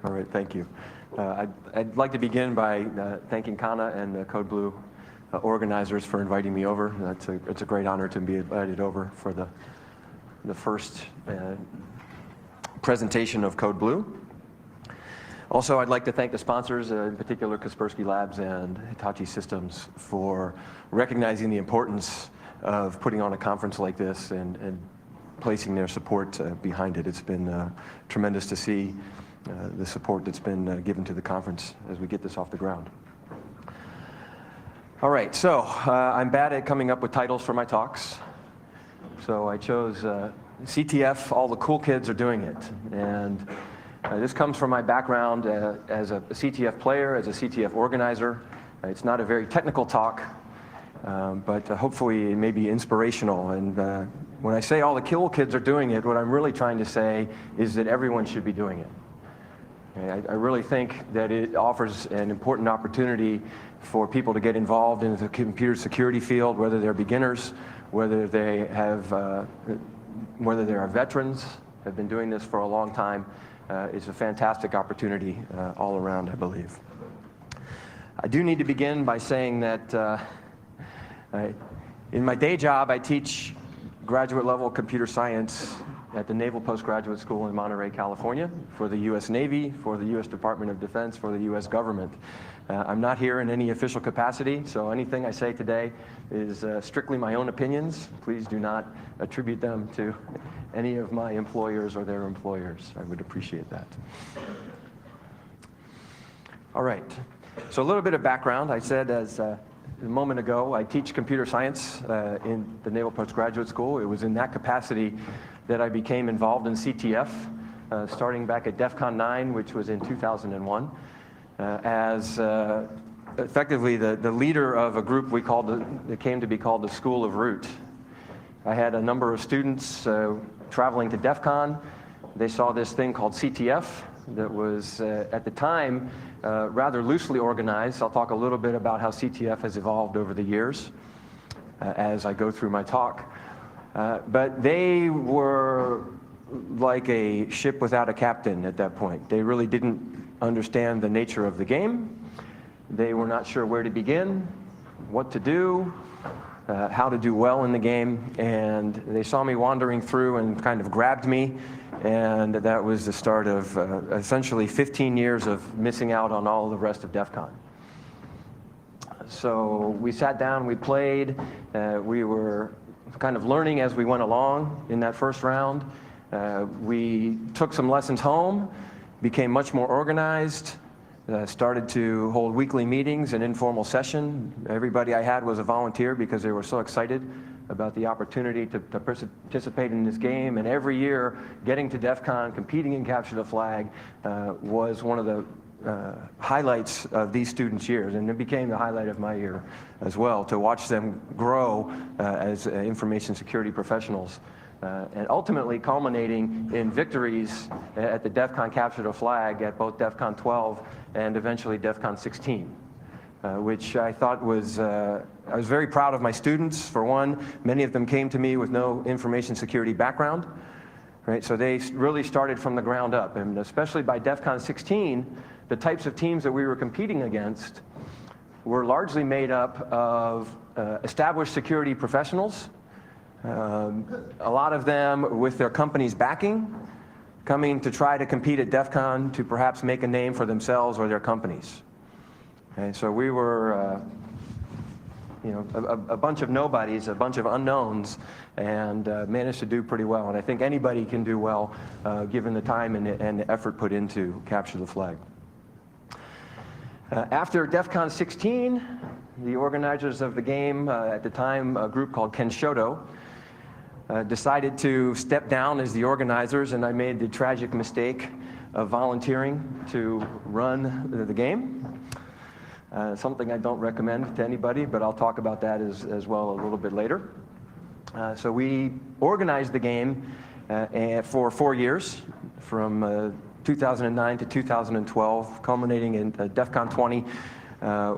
All right, thank you. I'd like to begin by thanking Kana and the Code Blue organizers for inviting me over. It's a great honor to be invited over for the first presentation of Code Blue. Also, I'd like to thank the sponsors, in particular Kaspersky Labs and Hitachi Systems, for recognizing the importance of putting on a conference like this and placing their support behind it. It's been tremendous to see the support that's been given to the conference as we get this off the ground. All right, so I'm bad at coming up with titles for my talks. So I chose CTF, All the Cool Kids Are Doing It. And this comes from my background as a CTF player, as a CTF organizer. It's not a very technical talk, but hopefully it may be inspirational. And when I say all the cool kids are doing it, what I'm really trying to say is that everyone should be doing it. I really think that it offers an important opportunity for people to get involved in the computer security field, whether they're beginners, whether they are veterans, have been doing this for a long time. It's a fantastic opportunity all around, I believe. I do need to begin by saying that in my day job, I teach graduate level computer science at the Naval Postgraduate School in Monterey, California, for the U.S. Navy, for the U.S. Department of Defense, for the U.S. government. I'm not here in any official capacity, so anything I say today is strictly my own opinions. Please do not attribute them to any of my employers or their employers. I would appreciate that. All right, so a little bit of background. I said a moment ago, I teach computer science in the Naval Postgraduate School. It was in that capacity that I became involved in CTF, starting back at DEF CON 9, which was in 2001, as effectively the leader of a group that came to be called the School of Root. I had a number of students traveling to DEF CON. They saw this thing called CTF that was, at the time, rather loosely organized. I'll talk a little bit about how CTF has evolved over the years as I go through my talk. But they were like a ship without a captain at that point. They really didn't understand the nature of the game. They were not sure where to begin, what to do, how to do well in the game, and they saw me wandering through and kind of grabbed me, and that was the start of essentially 15 years of missing out on all the rest of DEF CON. So we sat down, we played, we were kind of learning as we went along in that first round. We took some lessons home, became much more organized, started to hold weekly meetings and informal session. Everybody I had was a volunteer because they were so excited about the opportunity to participate in this game. And every year, getting to DEF CON, competing in Capture the Flag, was one of the highlights of these students' years, and it became the highlight of my year as well, to watch them grow as information security professionals, and ultimately culminating in victories at the DEF CON Capture the Flag at both DEF CON 12 and eventually DEF CON 16, which I thought was, I was very proud of my students. For one, many of them came to me with no information security background. Right, so they really started from the ground up, and especially by DEF CON 16, the types of teams that we were competing against were largely made up of established security professionals, a lot of them with their company's backing, coming to try to compete at DEF CON to perhaps make a name for themselves or their companies. Okay, so we were a bunch of nobodies, a bunch of unknowns, and managed to do pretty well. And I think anybody can do well given the time and the effort put into Capture the Flag. After DEF CON 16, the organizers of the game, at the time a group called Kenshoto, decided to step down as the organizers, and I made the tragic mistake of volunteering to run the game. Something I don't recommend to anybody, but I'll talk about that as well a little bit later. So we organized the game for 4 years, from 2009 to 2012, culminating in DEF CON 20,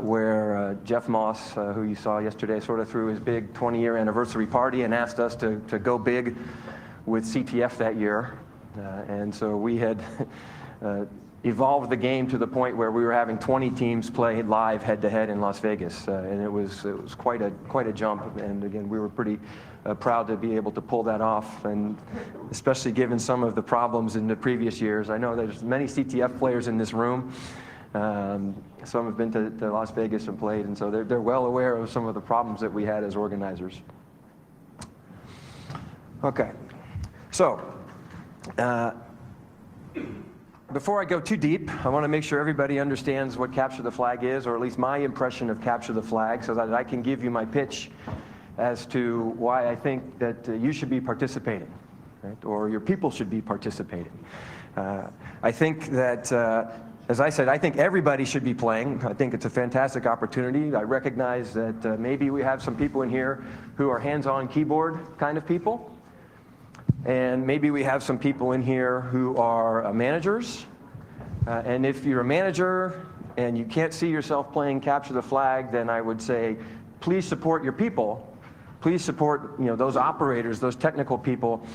where Jeff Moss, who you saw yesterday, sort of threw his big 20-year anniversary party and asked us to go big with CTF that year. And so we had evolved the game to the point where we were having 20 teams play live head-to-head in Las Vegas, and it was quite a jump. And again, we were pretty proud to be able to pull that off, and especially given some of the problems in the previous years. I know there's many CTF players in this room. Some have been to Las Vegas and played, and so they're well aware of some of the problems that we had as organizers. Okay, so before I go too deep, I want to make sure everybody understands what Capture the Flag is, or at least my impression of Capture the Flag, so that I can give you my pitch as to why I think that you should be participating, right? Or your people should be participating. I think that, as I said, I think everybody should be playing. I think it's a fantastic opportunity. I recognize that maybe we have some people in here who are hands-on keyboard kind of people. And maybe we have some people in here who are managers. And if you're a manager and you can't see yourself playing Capture the Flag, then I would say, please support your people. Please support those operators, those technical people,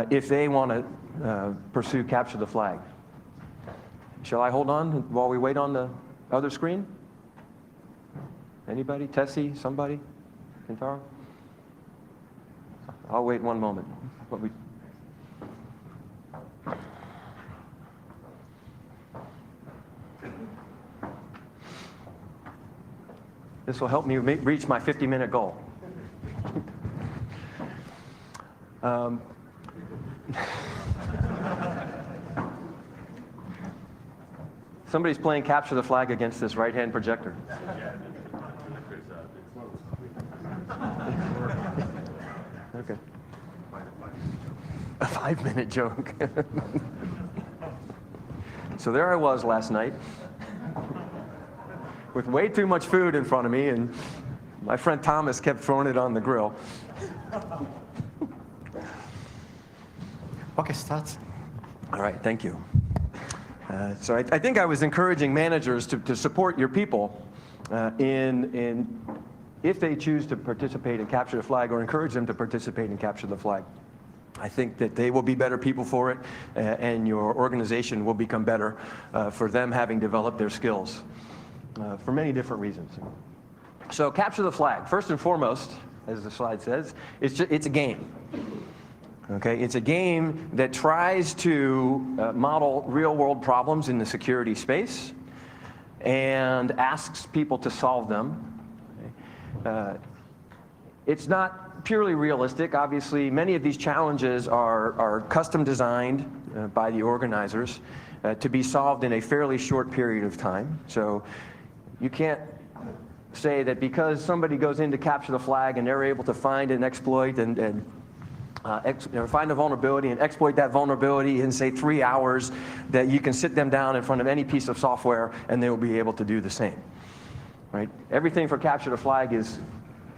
if they want to pursue Capture the Flag. Shall I hold on while we wait on the other screen? Anybody? Tessie? Somebody? Kentaro? I'll wait one moment. This will help me reach my 50-minute goal. Somebody's playing Capture the Flag against this right-hand projector. Okay. A 5-minute joke. So there I was last night with way too much food in front of me, and my friend Thomas kept throwing it on the grill. Okay, start. All right, thank you. So I think I was encouraging managers to support your people if they choose to participate in Capture the Flag, or encourage them to participate in Capture the Flag. I think that they will be better people for it, and your organization will become better for them having developed their skills for many different reasons. So Capture the Flag, first and foremost, as the slide says, it's a game. Okay, it's a game that tries to model real-world problems in the security space and asks people to solve them. Okay. It's not purely realistic. Obviously, many of these challenges are custom designed by the organizers to be solved in a fairly short period of time. So you can't say that because somebody goes in to Capture the Flag and they're able to find an exploit and find a vulnerability and exploit that vulnerability in, say, 3 hours, that you can sit them down in front of any piece of software and they will be able to do the same. Right? Everything for Capture the Flag is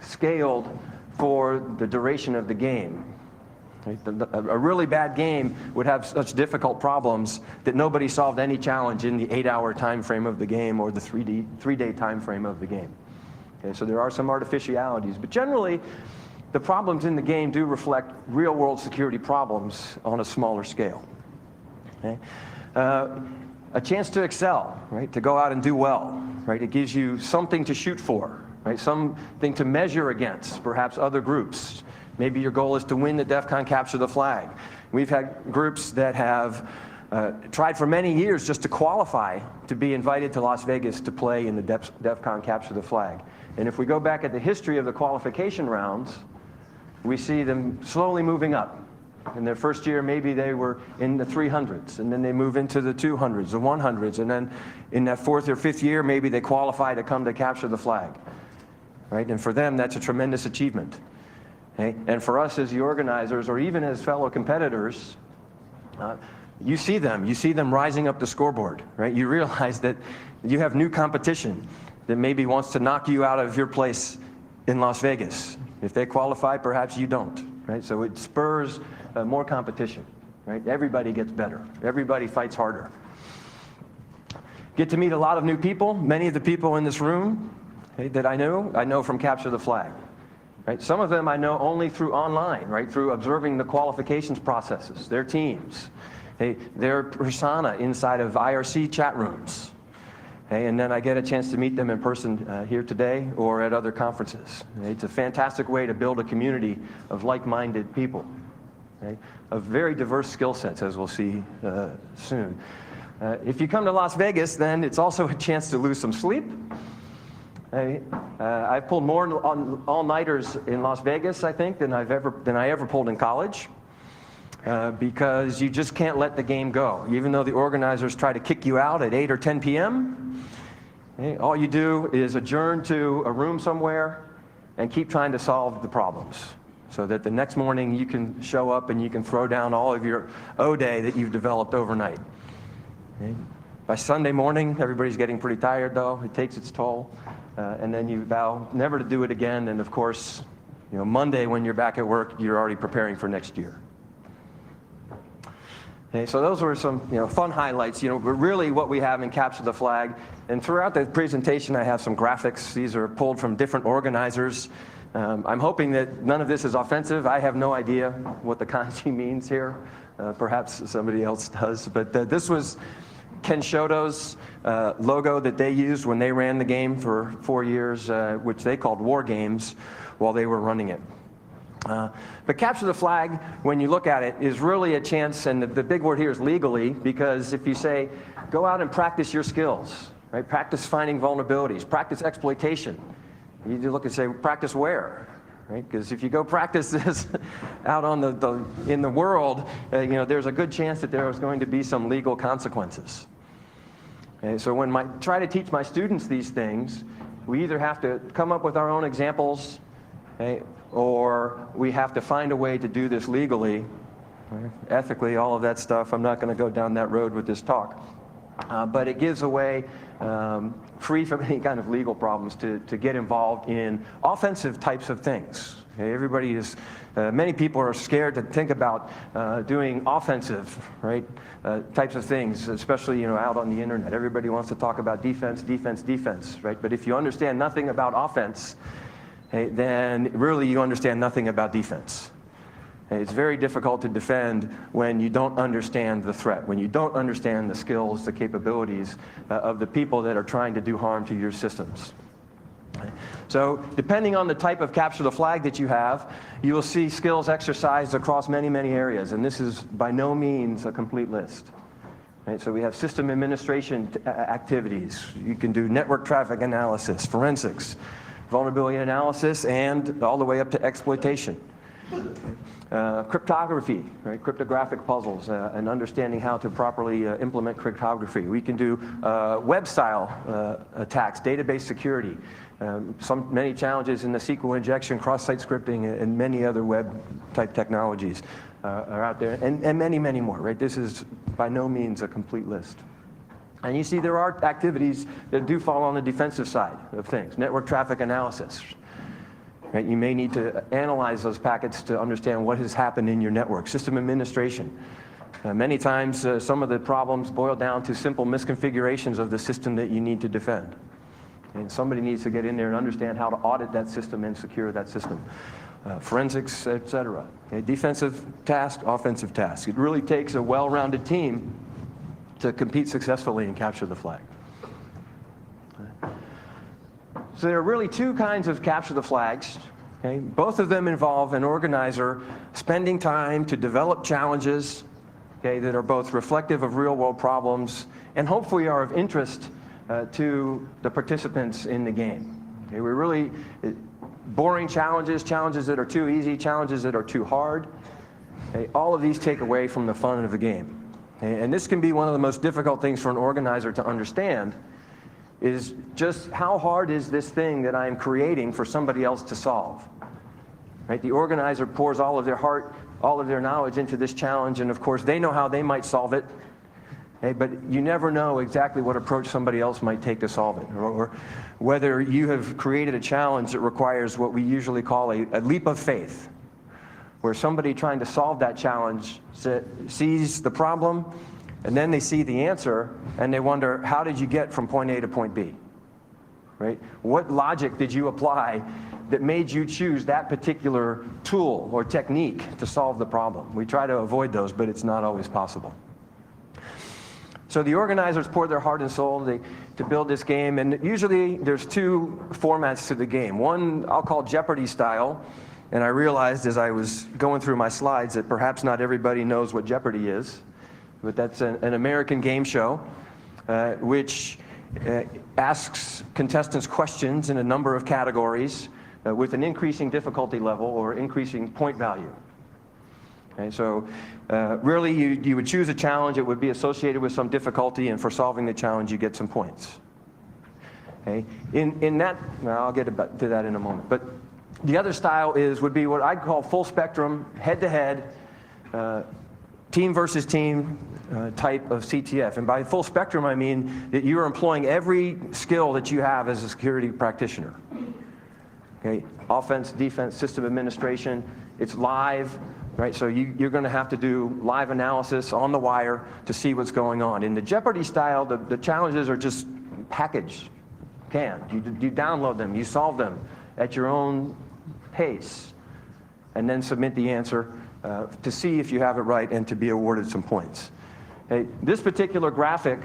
scaled for the duration of the game. Right? A really bad game would have such difficult problems that nobody solved any challenge in the 8-hour time frame of the game or the 3-day time frame of the game. Okay, so there are some artificialities, but generally, the problems in the game do reflect real-world security problems on a smaller scale. Okay? A chance to excel, right? To go out and do well, right? It gives you something to shoot for, right? Something to measure against, perhaps other groups. Maybe your goal is to win the DEF CON Capture the Flag. We've had groups that have tried for many years just to qualify to be invited to Las Vegas to play in the DEF CON Capture the Flag. And if we go back at the history of the qualification rounds, we see them slowly moving up. In their first year, maybe they were in the 300s, and then they move into the 200s, the 100s, and then in that 4th or 5th year, maybe they qualify to come to Capture the Flag, right? And for them, that's a tremendous achievement. Okay? And for us as the organizers, or even as fellow competitors, you see them rising up the scoreboard, right? You realize that you have new competition that maybe wants to knock you out of your place in Las Vegas. If they qualify, perhaps you don't, right? So it spurs more competition, right? Everybody gets better. Everybody fights harder. Get to meet a lot of new people. Many of the people in this room, okay, that I know from Capture the Flag, right? Some of them I know only through online, right? Through observing the qualifications processes, their teams. Their persona inside of IRC chat rooms. And then I get a chance to meet them in person here today or at other conferences. It's a fantastic way to build a community of like-minded people, of very diverse skill sets, as we'll see soon. If you come to Las Vegas, then it's also a chance to lose some sleep. I've pulled more all-nighters in Las Vegas, I think, than I ever pulled in college. Because you just can't let the game go. Even though the organizers try to kick you out at 8 or 10 p.m., all you do is adjourn to a room somewhere and keep trying to solve the problems so that the next morning you can show up and you can throw down all of your O-Day that you've developed overnight. By Sunday morning, everybody's getting pretty tired, though. It takes its toll. And then you vow never to do it again. And, of course, Monday when you're back at work, you're already preparing for next year. So those were some fun highlights. But really what we have in Capture the Flag, and throughout the presentation I have some graphics. These are pulled from different organizers. I'm hoping that none of this is offensive. I have no idea what the kanji means here. Perhaps somebody else does. But this was Ken Shoto's logo that they used when they ran the game for 4 years, which they called War Games, while they were running it. But Capture the Flag, when you look at it, is really a chance, and the big word here is legally, because if you say, go out and practice your skills, right? Practice finding vulnerabilities, practice exploitation. You need to look and say, practice where? Right? Because if you go practice this out on in the world, there's a good chance that there is going to be some legal consequences. Okay, so when I try to teach my students these things, we either have to come up with our own examples, or we have to find a way to do this legally, ethically, all of that stuff. I'm not going to go down that road with this talk. But it gives a way, free from any kind of legal problems, to get involved in offensive types of things. Many people are scared to think about doing offensive, types of things, especially out on the internet. Everybody wants to talk about defense, defense, defense, right? But if you understand nothing about offense, then really you understand nothing about defense. It's very difficult to defend when you don't understand the threat, when you don't understand the skills, the capabilities of the people that are trying to do harm to your systems. So depending on the type of Capture the Flag that you have, you will see skills exercised across many, many areas, and this is by no means a complete list. So we have system administration activities. You can do network traffic analysis, forensics, vulnerability analysis, and all the way up to exploitation. Cryptography, cryptographic puzzles, and understanding how to properly implement cryptography. We can do web-style attacks, database security, many challenges in the SQL injection, cross-site scripting, and many other web-type technologies are out there, and many, many more. This is by no means a complete list. And you see there are activities that do fall on the defensive side of things. Network traffic analysis. You may need to analyze those packets to understand what has happened in your network. System administration. Many times, some of the problems boil down to simple misconfigurations of the system that you need to defend. And somebody needs to get in there and understand how to audit that system and secure that system. Forensics, et cetera. Defensive task, offensive task. It really takes a well-rounded team to compete successfully and capture the flag. So there are really two kinds of capture the flags. Both of them involve an organizer spending time to develop challenges that are both reflective of real-world problems and hopefully are of interest to the participants in the game. We're really boring challenges that are too easy, challenges that are too hard. All of these take away from the fun of the game. And this can be one of the most difficult things for an organizer to understand, is just how hard is this thing that I'm creating for somebody else to solve. The organizer pours all of their heart, all of their knowledge into this challenge, and of course they know how they might solve it, but you never know exactly what approach somebody else might take to solve it, or whether you have created a challenge that requires what we usually call a leap of faith, where somebody trying to solve that challenge sees the problem, and then they see the answer, and they wonder, how did you get from point A to point B? What logic did you apply that made you choose that particular tool or technique to solve the problem? We try to avoid those, but it's not always possible. So the organizers poured their heart and soul to build this game, and usually there's two formats to the game. One I'll call Jeopardy style, and I realized as I was going through my slides that perhaps not everybody knows what Jeopardy is, but that's an American game show which asks contestants questions in a number of categories with an increasing difficulty level or increasing point value. Okay, so really you would choose a challenge, it would be associated with some difficulty, and for solving the challenge you get some points. Okay? In that, well, I'll get to that in a moment, but the other style would be what I'd call full spectrum, head-to-head, team versus team type of CTF. And by full spectrum I mean that you're employing every skill that you have as a security practitioner. Okay? Offense, defense, system administration, it's live. Right, so you're going to have to do live analysis on the wire to see what's going on. In the Jeopardy style, the challenges are just packaged, canned. You download them, you solve them at your own pace, and then submit the answer to see if you have it right and to be awarded some points. Okay, this particular graphic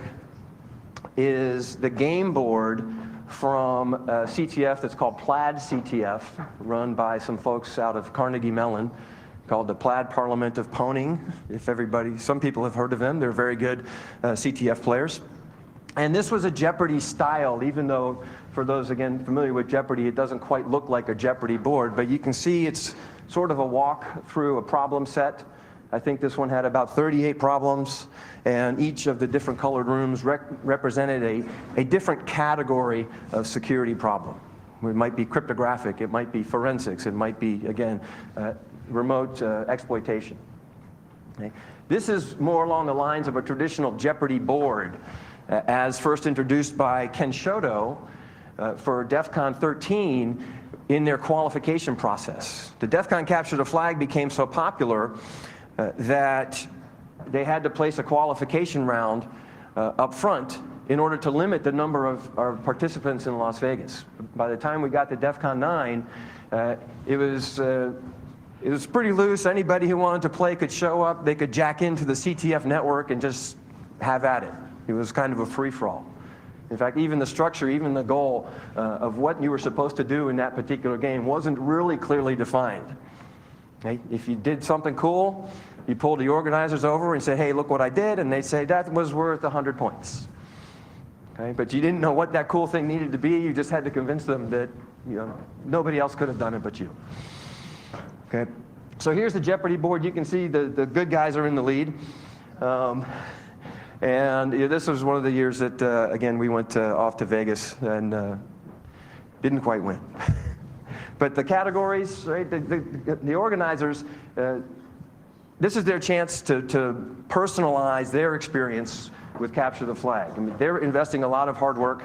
is the game board from a CTF that's called Plaid CTF, run by some folks out of Carnegie Mellon, called the Plaid Parliament of Poning. Some people have heard of them. They're very good CTF players. And this was a Jeopardy style, even though for those, again, familiar with Jeopardy, it doesn't quite look like a Jeopardy board, but you can see it's sort of a walk through a problem set. I think this one had about 38 problems, and each of the different colored rooms represented a different category of security problem. It might be cryptographic, it might be forensics, it might be, again, remote exploitation. Okay. This is more along the lines of a traditional Jeopardy board as first introduced by Ken Shoto for DEF CON 13 in their qualification process. The DEF CON Capture the Flag became so popular that they had to place a qualification round up front in order to limit the number of participants in Las Vegas. By the time we got to DEF CON 9, it was pretty loose. Anybody who wanted to play could show up. They could jack into the CTF network and just have at it. It was kind of a free-for-all. In fact, even the structure, even the goal of what you were supposed to do in that particular game wasn't really clearly defined. Okay? If you did something cool, you pulled the organizers over and said, hey, look what I did, and they'd say, that was worth 100 points. Okay? But you didn't know what that cool thing needed to be. You just had to convince them that nobody else could have done it but you. Okay, so here's the Jeopardy board. You can see the good guys are in the lead. And this was one of the years that, again, we went off to Vegas and didn't quite win. But the categories, right, the organizers, this is their chance to personalize their experience with Capture the Flag. I mean, they're investing a lot of hard work.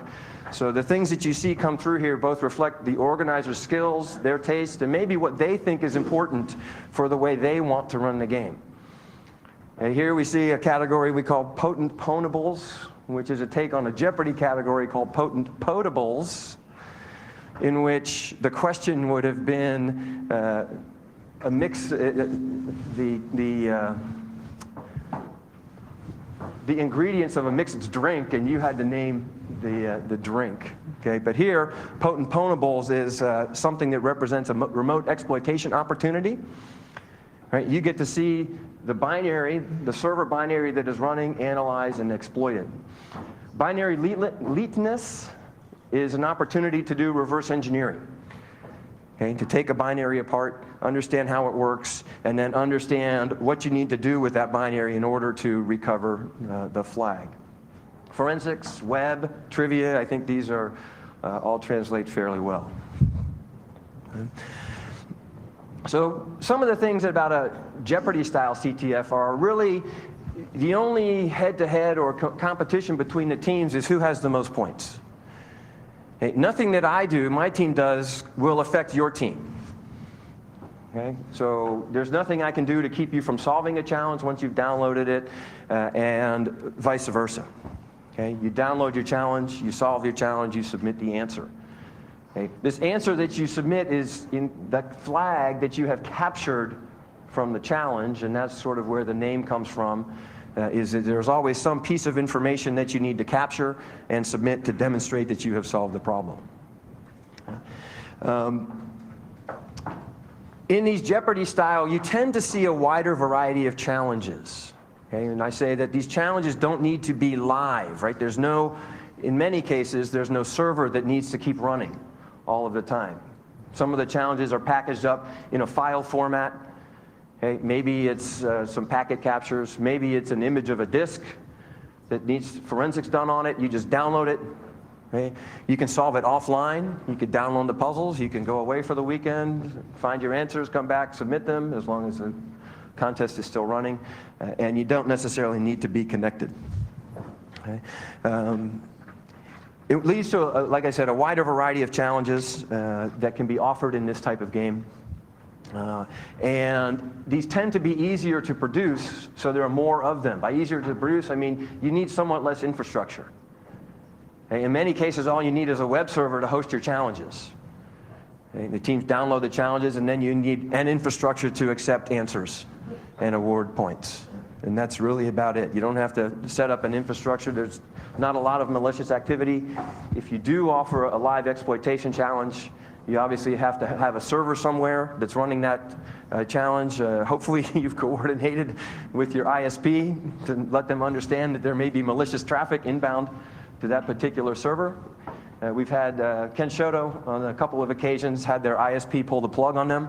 So the things that you see come through here both reflect the organizer's skills, their taste, and maybe what they think is important for the way they want to run the game. And here we see a category we call Potent Ponables, which is a take on a Jeopardy category called Potent Potables, in which the question would have been a mix, the ingredients of a mixed drink, and you had to name the drink. Okay, but here, Potent Ponables is something that represents a remote exploitation opportunity. Right, you get to see the binary, the server binary that is running, analyze, and exploit it. Binary leetness is an opportunity to do reverse engineering. Okay, to take a binary apart, understand how it works, and then understand what you need to do with that binary in order to recover the flag. Forensics, web, trivia, I think these are all translate fairly well. Okay. So some of the things about a Jeopardy-style CTF are really the only head-to-head or competition between the teams is who has the most points. Okay, nothing that I do, my team does, will affect your team. Okay? So there's nothing I can do to keep you from solving a challenge once you've downloaded it, and vice versa. Okay? You download your challenge, you solve your challenge, you submit the answer. Okay? This answer that you submit is in that flag that you have captured from the challenge, and that's sort of where the name comes from. is that there's always some piece of information that you need to capture and submit to demonstrate that you have solved the problem. In these Jeopardy style, you tend to see a wider variety of challenges. Okay? And I say that these challenges don't need to be live, right? There's no, in many cases, there's no server that needs to keep running all of the time. Some of the challenges are packaged up in a file format. Okay? Maybe it's some packet captures. Maybe it's an image of a disk that needs forensics done on it. You just download it. Okay? You can solve it offline. You could download the puzzles. You can go away for the weekend, find your answers, come back, submit them, as long as the contest is still running. And you don't necessarily need to be connected. Okay? It leads to, like I said, a wider variety of challenges that can be offered in this type of game. And these tend to be easier to produce, so there are more of them. By easier to produce, I mean you need somewhat less infrastructure. In many cases, all you need is a web server to host your challenges. The teams download the challenges, and then you need an infrastructure to accept answers and award points. And that's really about it. You don't have to set up an infrastructure. There's not a lot of malicious activity. If you do offer a live exploitation challenge, you obviously have to have a server somewhere that's running that challenge. Hopefully you've coordinated with your ISP to let them understand that there may be malicious traffic inbound to that particular server. We've had Ken Shoto on a couple of occasions had their ISP pull the plug on them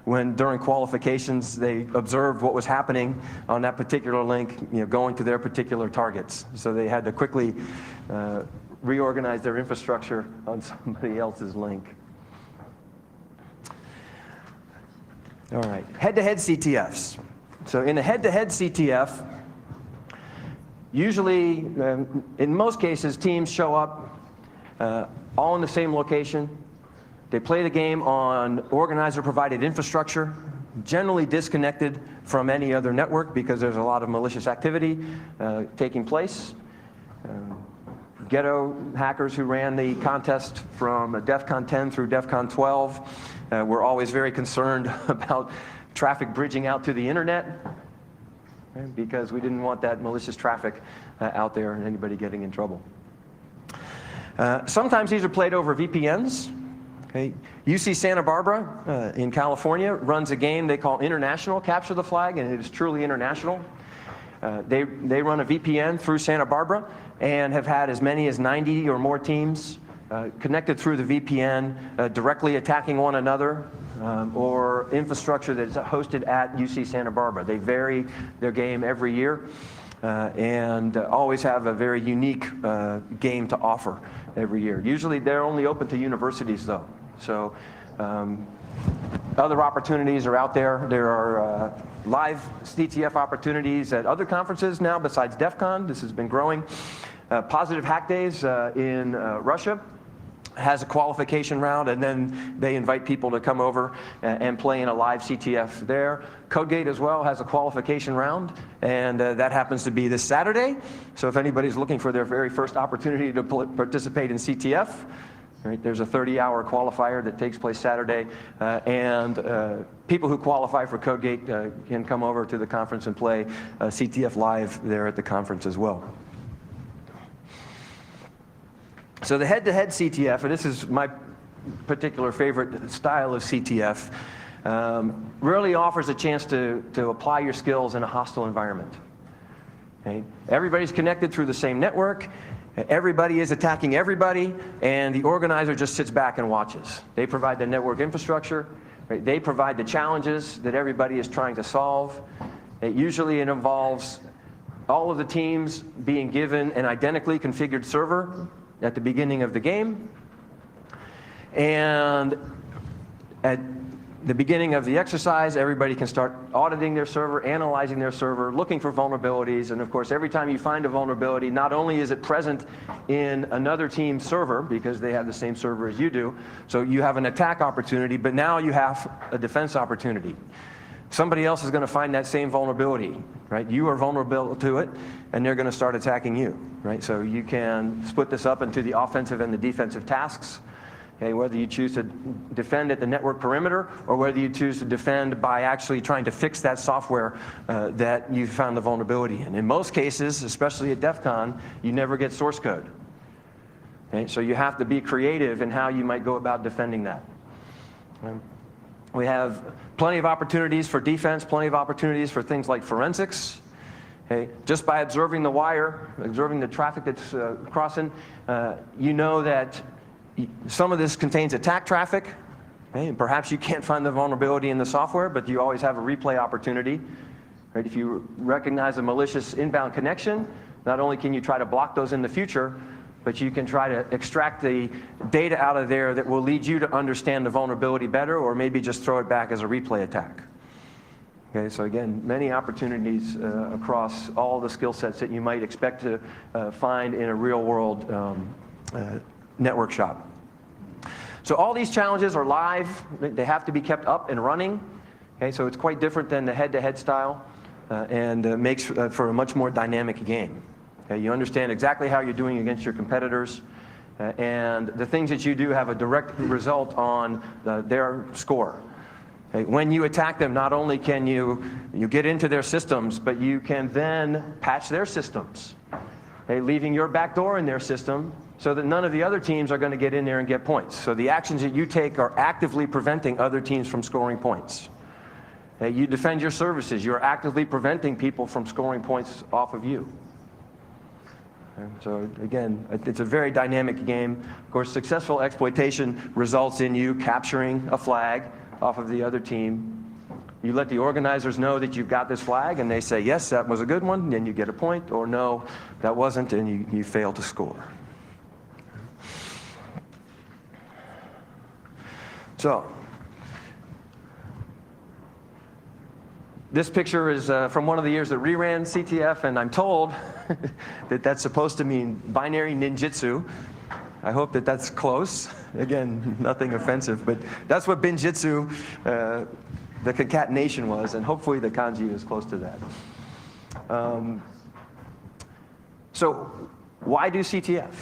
when during qualifications they observed what was happening on that particular link, going to their particular targets. So they had to quickly reorganize their infrastructure on somebody else's link. All right, head-to-head CTFs. So in a head-to-head CTF, usually, in most cases, teams show up all in the same location. They play the game on organizer-provided infrastructure, generally disconnected from any other network because there's a lot of malicious activity taking place. Ghetto hackers who ran the contest from DEF CON 10 through DEF CON 12 were always very concerned about traffic bridging out to the internet, because we didn't want that malicious traffic out there and anybody getting in trouble. Sometimes these are played over VPNs. Okay. UC Santa Barbara in California runs a game they call International Capture the Flag, and it is truly international. They run a VPN through Santa Barbara and have had as many as 90 or more teams connected through the VPN, directly attacking one another, or infrastructure that is hosted at UC Santa Barbara. They vary their game every year and always have a very unique game to offer every year. Usually they're only open to universities though. So other opportunities are out there. There are live CTF opportunities at other conferences now besides DEF CON. This has been growing. Positive Hack Days in Russia has a qualification round, and then they invite people to come over and play in a live CTF there. CodeGate as well has a qualification round, and that happens to be this Saturday. So if anybody's looking for their very first opportunity to participate in CTF, right, there's a 30-hour qualifier that takes place Saturday, and people who qualify for CodeGate can come over to the conference and play CTF live there at the conference as well. So the head-to-head CTF, and this is my particular favorite style of CTF, really offers a chance to apply your skills in a hostile environment. Okay? Everybody's connected through the same network. Everybody is attacking everybody, and the organizer just sits back and watches. They provide the network infrastructure. Right? They provide the challenges that everybody is trying to solve. Usually it involves all of the teams being given an identically configured server at the beginning of the game, and at the beginning of the exercise, everybody can start auditing their server, analyzing their server, looking for vulnerabilities, and of course every time you find a vulnerability, not only is it present in another team's server because they have the same server as you do, so you have an attack opportunity, but now you have a defense opportunity. Somebody else is going to find that same vulnerability, right? You are vulnerable to it, and they're going to start attacking you, right? So you can split this up into the offensive and the defensive tasks, Okay, whether you choose to defend at the network perimeter or whether you choose to defend by actually trying to fix that software that you found the vulnerability in. In most cases, especially at DEF CON, you never get source code. Okay, so you have to be creative in how you might go about defending that. We have plenty of opportunities for defense, plenty of opportunities for things like forensics. Okay, just by observing the wire, observing the traffic that's crossing, you know that some of this contains attack traffic, okay, and perhaps you can't find the vulnerability in the software, but you always have a replay opportunity. Right? If you recognize a malicious inbound connection, not only can you try to block those in the future, but you can try to extract the data out of there that will lead you to understand the vulnerability better, or maybe just throw it back as a replay attack. Okay, so again, many opportunities across all the skill sets that you might expect to find in a real-world network shop. So all these challenges are live. They have to be kept up and running. Okay, so it's quite different than the head-to-head style and makes for a much more dynamic game. Okay, you understand exactly how you're doing against your competitors, and the things that you do have a direct result on their score. Okay, when you attack them, not only can you get into their systems, but you can then patch their systems, okay, leaving your back door in their system so that none of the other teams are going to get in there and get points. So the actions that you take are actively preventing other teams from scoring points. Okay, you defend your services, you're actively preventing people from scoring points off of you. Okay, so again, it's a very dynamic game. Of course, successful exploitation results in you capturing a flag off of the other team. You let the organizers know that you've got this flag, and they say, yes, that was a good one, then you get a point, or no, that wasn't, and you fail to score. So, this picture is from one of the years that reran CTF, and I'm told that that's supposed to mean binary ninjutsu. I hope that that's close. Again, nothing offensive, but that's what binjitsu, the concatenation was, and hopefully the kanji is close to that. So why do CTF?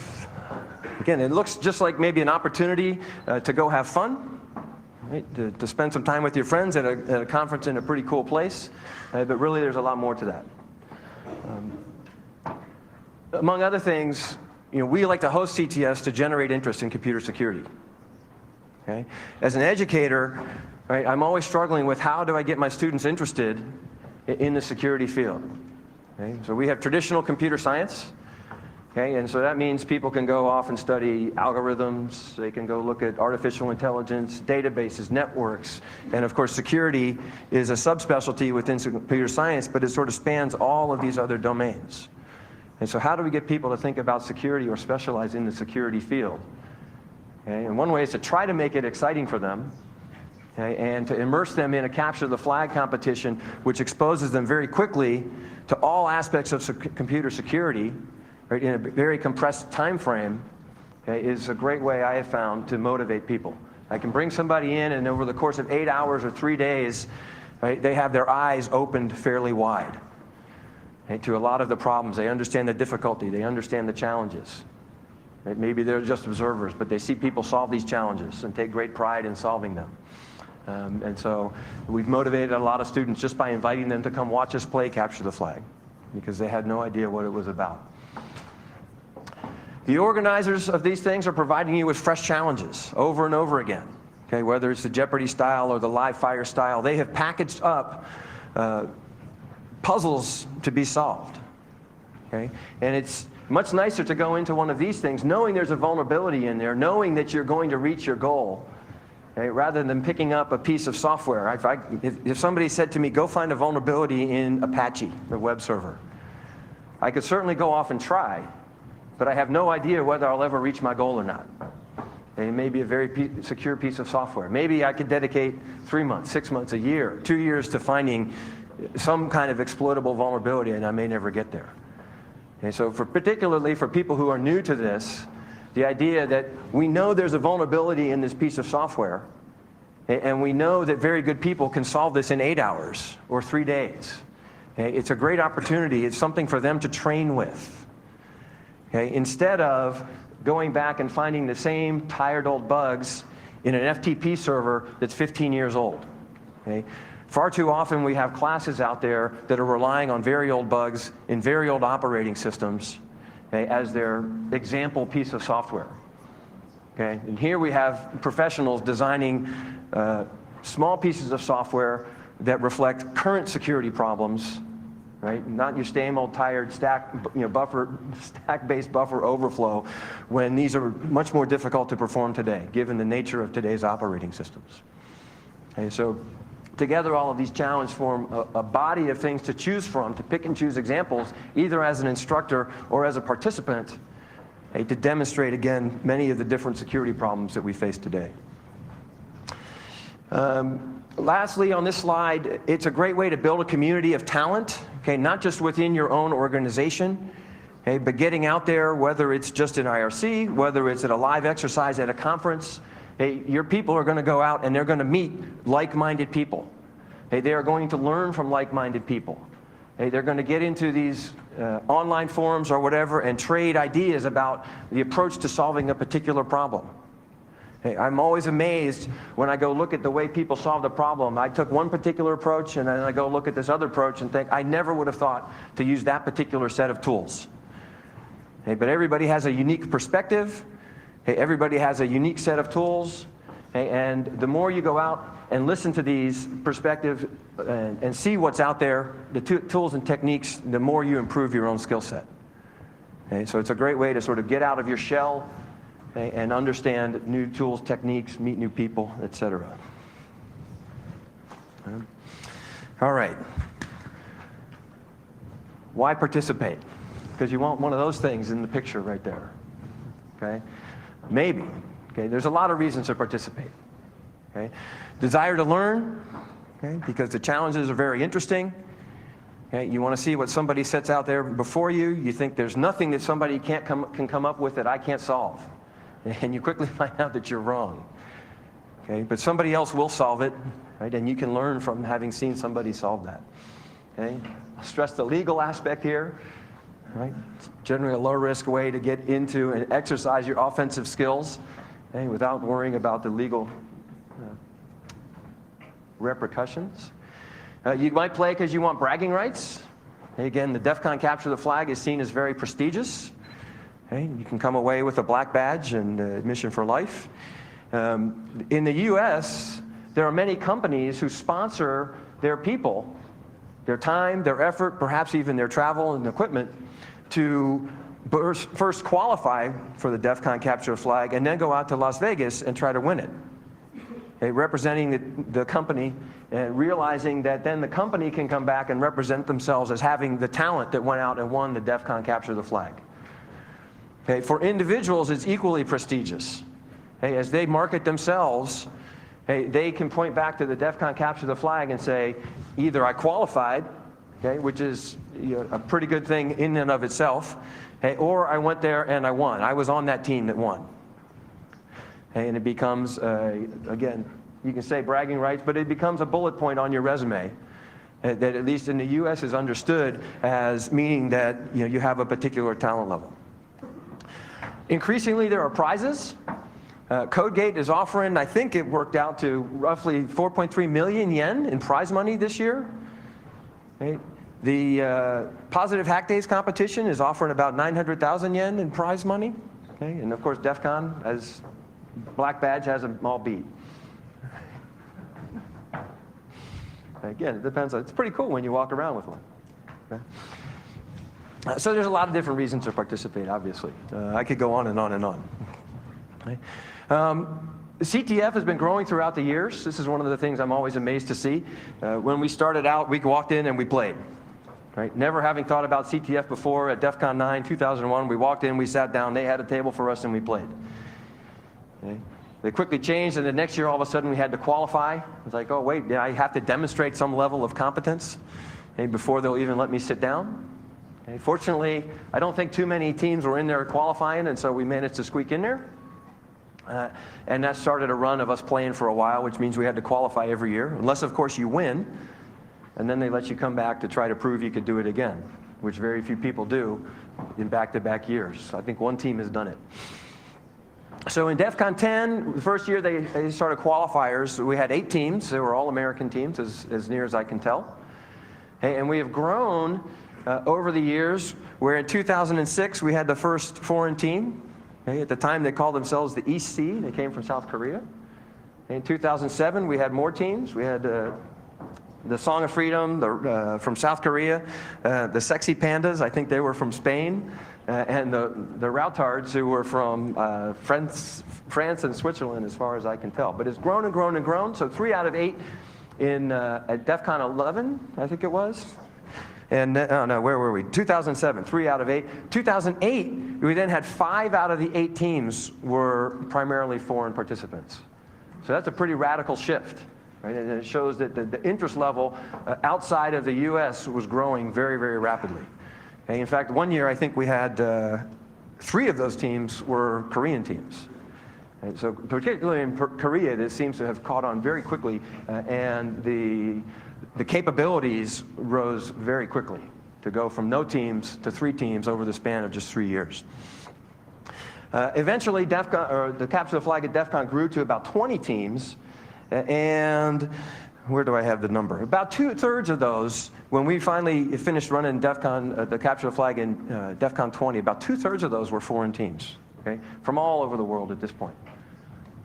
Again, it looks just like maybe an opportunity to go have fun, right? To spend some time with your friends at a conference in a pretty cool place, but really there's a lot more to that. Among other things, we like to host CTFs to generate interest in computer security. Okay? As an educator, right, I'm always struggling with how do I get my students interested in the security field. Okay? So we have traditional computer science, okay? And so that means people can go off and study algorithms, they can go look at artificial intelligence, databases, networks, and of course security is a subspecialty within computer science, but it sort of spans all of these other domains. And so how do we get people to think about security or specialize in the security field? Okay, and one way is to try to make it exciting for them, okay, and to immerse them in a capture the flag competition, which exposes them very quickly to all aspects of computer security, right, in a very compressed time frame, okay, is a great way I have found to motivate people. I can bring somebody in, and over the course of 8 hours or 3 days, right, they have their eyes opened fairly wide, okay, to a lot of the problems. They understand the difficulty, they understand the challenges. Right? Maybe they're just observers, but they see people solve these challenges and take great pride in solving them. And so we've motivated a lot of students just by inviting them to come watch us play Capture the Flag, because they had no idea what it was about. The organizers of these things are providing you with fresh challenges over and over again. Okay, whether it's the Jeopardy style or the live fire style, they have packaged up puzzles to be solved. Okay, and it's much nicer to go into one of these things knowing there's a vulnerability in there, knowing that you're going to reach your goal, okay, rather than picking up a piece of software. If somebody said to me, go find a vulnerability in Apache, the web server, I could certainly go off and try, but I have no idea whether I'll ever reach my goal or not. It may be a very secure piece of software. Maybe I could dedicate 3 months, 6 months, a year, 2 years to finding some kind of exploitable vulnerability, and I may never get there. Okay, so particularly for people who are new to this, the idea that we know there's a vulnerability in this piece of software, and we know that very good people can solve this in 8 hours or 3 days. Okay, it's a great opportunity. It's something for them to train with. Okay, instead of going back and finding the same tired old bugs in an FTP server that's 15 years old. Okay? Far too often we have classes out there that are relying on very old bugs in very old operating systems, okay, as their example piece of software. Okay? And here we have professionals designing small pieces of software that reflect current security problems, right? Not your same old tired stack-based buffer overflow, when these are much more difficult to perform today, given the nature of today's operating systems. Okay, so together, all of these challenges form a body of things to choose from, to pick and choose examples, either as an instructor or as a participant, okay, to demonstrate, again, many of the different security problems that we face today. Lastly, on this slide, it's a great way to build a community of talent, okay, not just within your own organization, okay, but getting out there, whether it's just in IRC, whether it's at a live exercise at a conference. Hey, your people are going to go out and they're going to meet like-minded people. Hey, they are going to learn from like-minded people. Hey, they're going to get into these online forums or whatever and trade ideas about the approach to solving a particular problem. Hey, I'm always amazed when I go look at the way people solve the problem. I took one particular approach and then I go look at this other approach and think, I never would have thought to use that particular set of tools. Hey, but everybody has a unique perspective. Hey, everybody has a unique set of tools. Hey, and the more you go out and listen to these perspectives and see what's out there, the tools and techniques, the more you improve your own skill set. Okay, so it's a great way to sort of get out of your shell, okay, and understand new tools, techniques, meet new people, etc. All right. Why participate? Because you want one of those things in the picture right there. Okay? Maybe. Okay? There's a lot of reasons to participate. Okay? Desire to learn, okay, because the challenges are very interesting. Okay? You want to see what somebody sets out there before you. You think there's nothing that somebody can come up with that I can't solve. And you quickly find out that you're wrong. Okay? But somebody else will solve it, right? And you can learn from having seen somebody solve that. Okay? I'll stress the legal aspect here. Right? It's generally a low-risk way to get into and exercise your offensive skills, okay, without worrying about the legal repercussions. You might play because you want bragging rights. Okay, again, the DEF CON Capture the Flag is seen as very prestigious. Okay, you can come away with a black badge and admission for life. In the US, there are many companies who sponsor their people, their time, their effort, perhaps even their travel and equipment, to first qualify for the DEF CON Capture the Flag and then go out to Las Vegas and try to win it. Okay, representing the company and realizing that then the company can come back and represent themselves as having the talent that went out and won the DEF CON Capture the Flag. Okay, for individuals, it's equally prestigious. Okay, as they market themselves, hey, they can point back to the DEF CON Capture the Flag and say, either I qualified, okay, which is, you know, a pretty good thing in and of itself, okay, or I went there and I won. I was on that team that won. Okay, and it becomes, again, you can say bragging rights, but it becomes a bullet point on your resume that at least in the US is understood as meaning that, you know, you have a particular talent level. Increasingly, there are prizes. CodeGate is offering, I think it worked out to roughly 4.3 million yen in prize money this year. Okay. The Positive Hack Days competition is offering about 900,000 yen in prize money. Okay. And of course, DEF CON, as black badge, has them all beat. Again, it depends. It's pretty cool when you walk around with one. Okay. So there's a lot of different reasons to participate, obviously. I could go on and on and on. Okay. CTF has been growing throughout the years. This is one of the things I'm always amazed to see. When we started out, we walked in and we played. Right? Never having thought about CTF before, at DEF CON 9, 2001, we walked in, we sat down, they had a table for us, and we played. Okay? They quickly changed, and the next year, all of a sudden, we had to qualify. It was like, oh, wait, I have to demonstrate some level of competence, okay, before they'll even let me sit down. Okay? Fortunately, I don't think too many teams were in there qualifying, and so we managed to squeak in there. And that started a run of us playing for a while, which means we had to qualify every year, unless, of course, you win, and then they let you come back to try to prove you could do it again, which very few people do in back-to-back years. I think one team has done it. So in DEF CON 10, the first year they started qualifiers. We had 8 teams. They were all American teams, as near as I can tell. And we have grown over the years, where in 2006 we had the first foreign team. At the time they called themselves the East Sea. They came from South Korea. In 2007 we had more teams. We had the Song of Freedom from South Korea, the Sexy Pandas, I think they were from Spain, and the Routards, who were from France and Switzerland, as far as I can tell. But it's grown and grown and grown. So 3 out of 8 at DEF CON 11, I think it was. And oh no, where were we? 2007, 3 out of 8. 2008, we then had 5 out of the 8 teams were primarily foreign participants. So that's a pretty radical shift, right? And it shows that the interest level outside of the U.S. was growing very, very rapidly. Okay? In fact, one year I think we had 3 of those teams were Korean teams. And so particularly in Korea, this seems to have caught on very quickly, and the capabilities rose very quickly to go from no teams to 3 teams over the span of just 3 years. Eventually, the Capture the Flag at DEF CON grew to about 20 teams, and where do I have the number? About 2/3 of those, when we finally finished running the Capture the Flag in DEF CON 20, about 2/3 of those were foreign teams, okay, from all over the world at this point.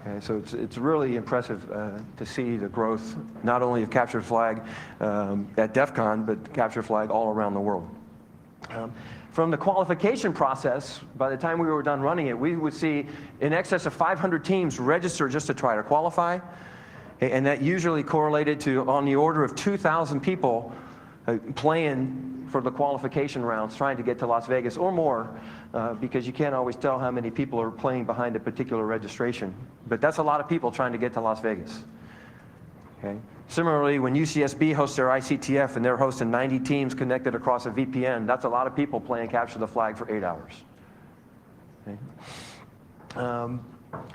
Okay, so it's really impressive to see the growth, not only of Capture the Flag at DEF CON, but Capture the Flag all around the world. From the qualification process, by the time we were done running it, we would see in excess of 500 teams register just to try to qualify, and that usually correlated to on the order of 2,000 people playing for the qualification rounds, trying to get to Las Vegas or more, because you can't always tell how many people are playing behind a particular registration. But that's a lot of people trying to get to Las Vegas. Okay. Similarly, when UCSB hosts their ICTF and they're hosting 90 teams connected across a VPN, that's a lot of people playing Capture the Flag for 8 hours. Okay.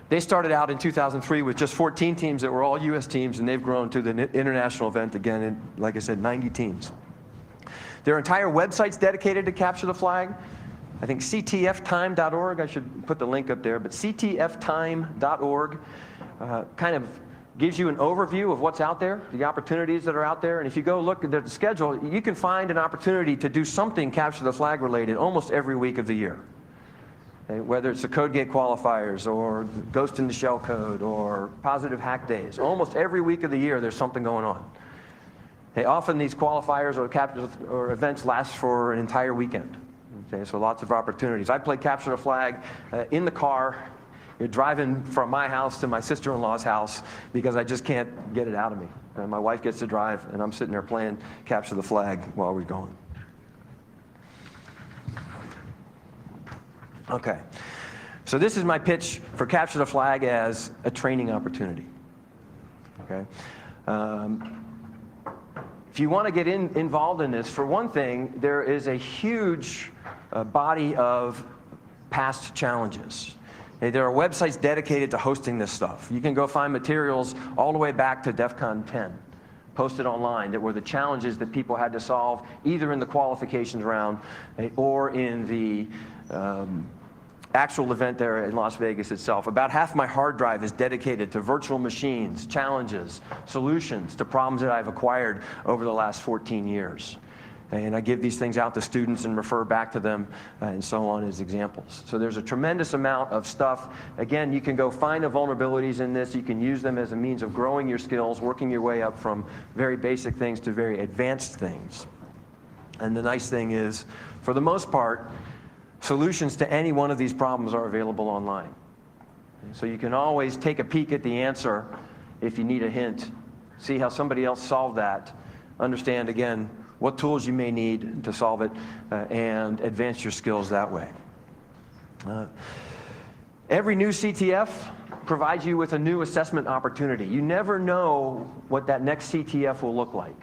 They started out in 2003 with just 14 teams that were all US teams, and they've grown to the international event again, in, like I said, 90 teams. Their entire website's dedicated to Capture the Flag. I think ctftime.org, I should put the link up there, but ctftime.org kind of gives you an overview of what's out there, the opportunities that are out there. And if you go look at the schedule, you can find an opportunity to do something Capture the Flag related almost every week of the year. Okay, whether it's the Code Gate qualifiers or Ghost in the Shell code or Positive Hack Days. Almost every week of the year there's something going on. Okay, often these qualifiers or events last for an entire weekend. Okay, so lots of opportunities. I play Capture the Flag in the car. You're driving from my house to my sister-in-law's house because I just can't get it out of me. And my wife gets to drive, and I'm sitting there playing Capture the Flag while we're going. Okay, so this is my pitch for Capture the Flag as a training opportunity. Okay, if you want to get involved in this, for one thing, there is a huge body of past challenges. There are websites dedicated to hosting this stuff. You can go find materials all the way back to DEF CON 10, posted online, that were the challenges that people had to solve, either in the qualifications round or in the actual event there in Las Vegas itself. About half my hard drive is dedicated to virtual machines, challenges, solutions to problems that I've acquired over the last 14 years. And I give these things out to students and refer back to them and so on as examples. So there's a tremendous amount of stuff. Again, you can go find the vulnerabilities in this. You can use them as a means of growing your skills, working your way up from very basic things to very advanced things. And the nice thing is, for the most part, solutions to any one of these problems are available online. So you can always take a peek at the answer if you need a hint, see how somebody else solved that, understand, again, what tools you may need to solve it, and advance your skills that way. Every new CTF provides you with a new assessment opportunity. You never know what that next CTF will look like.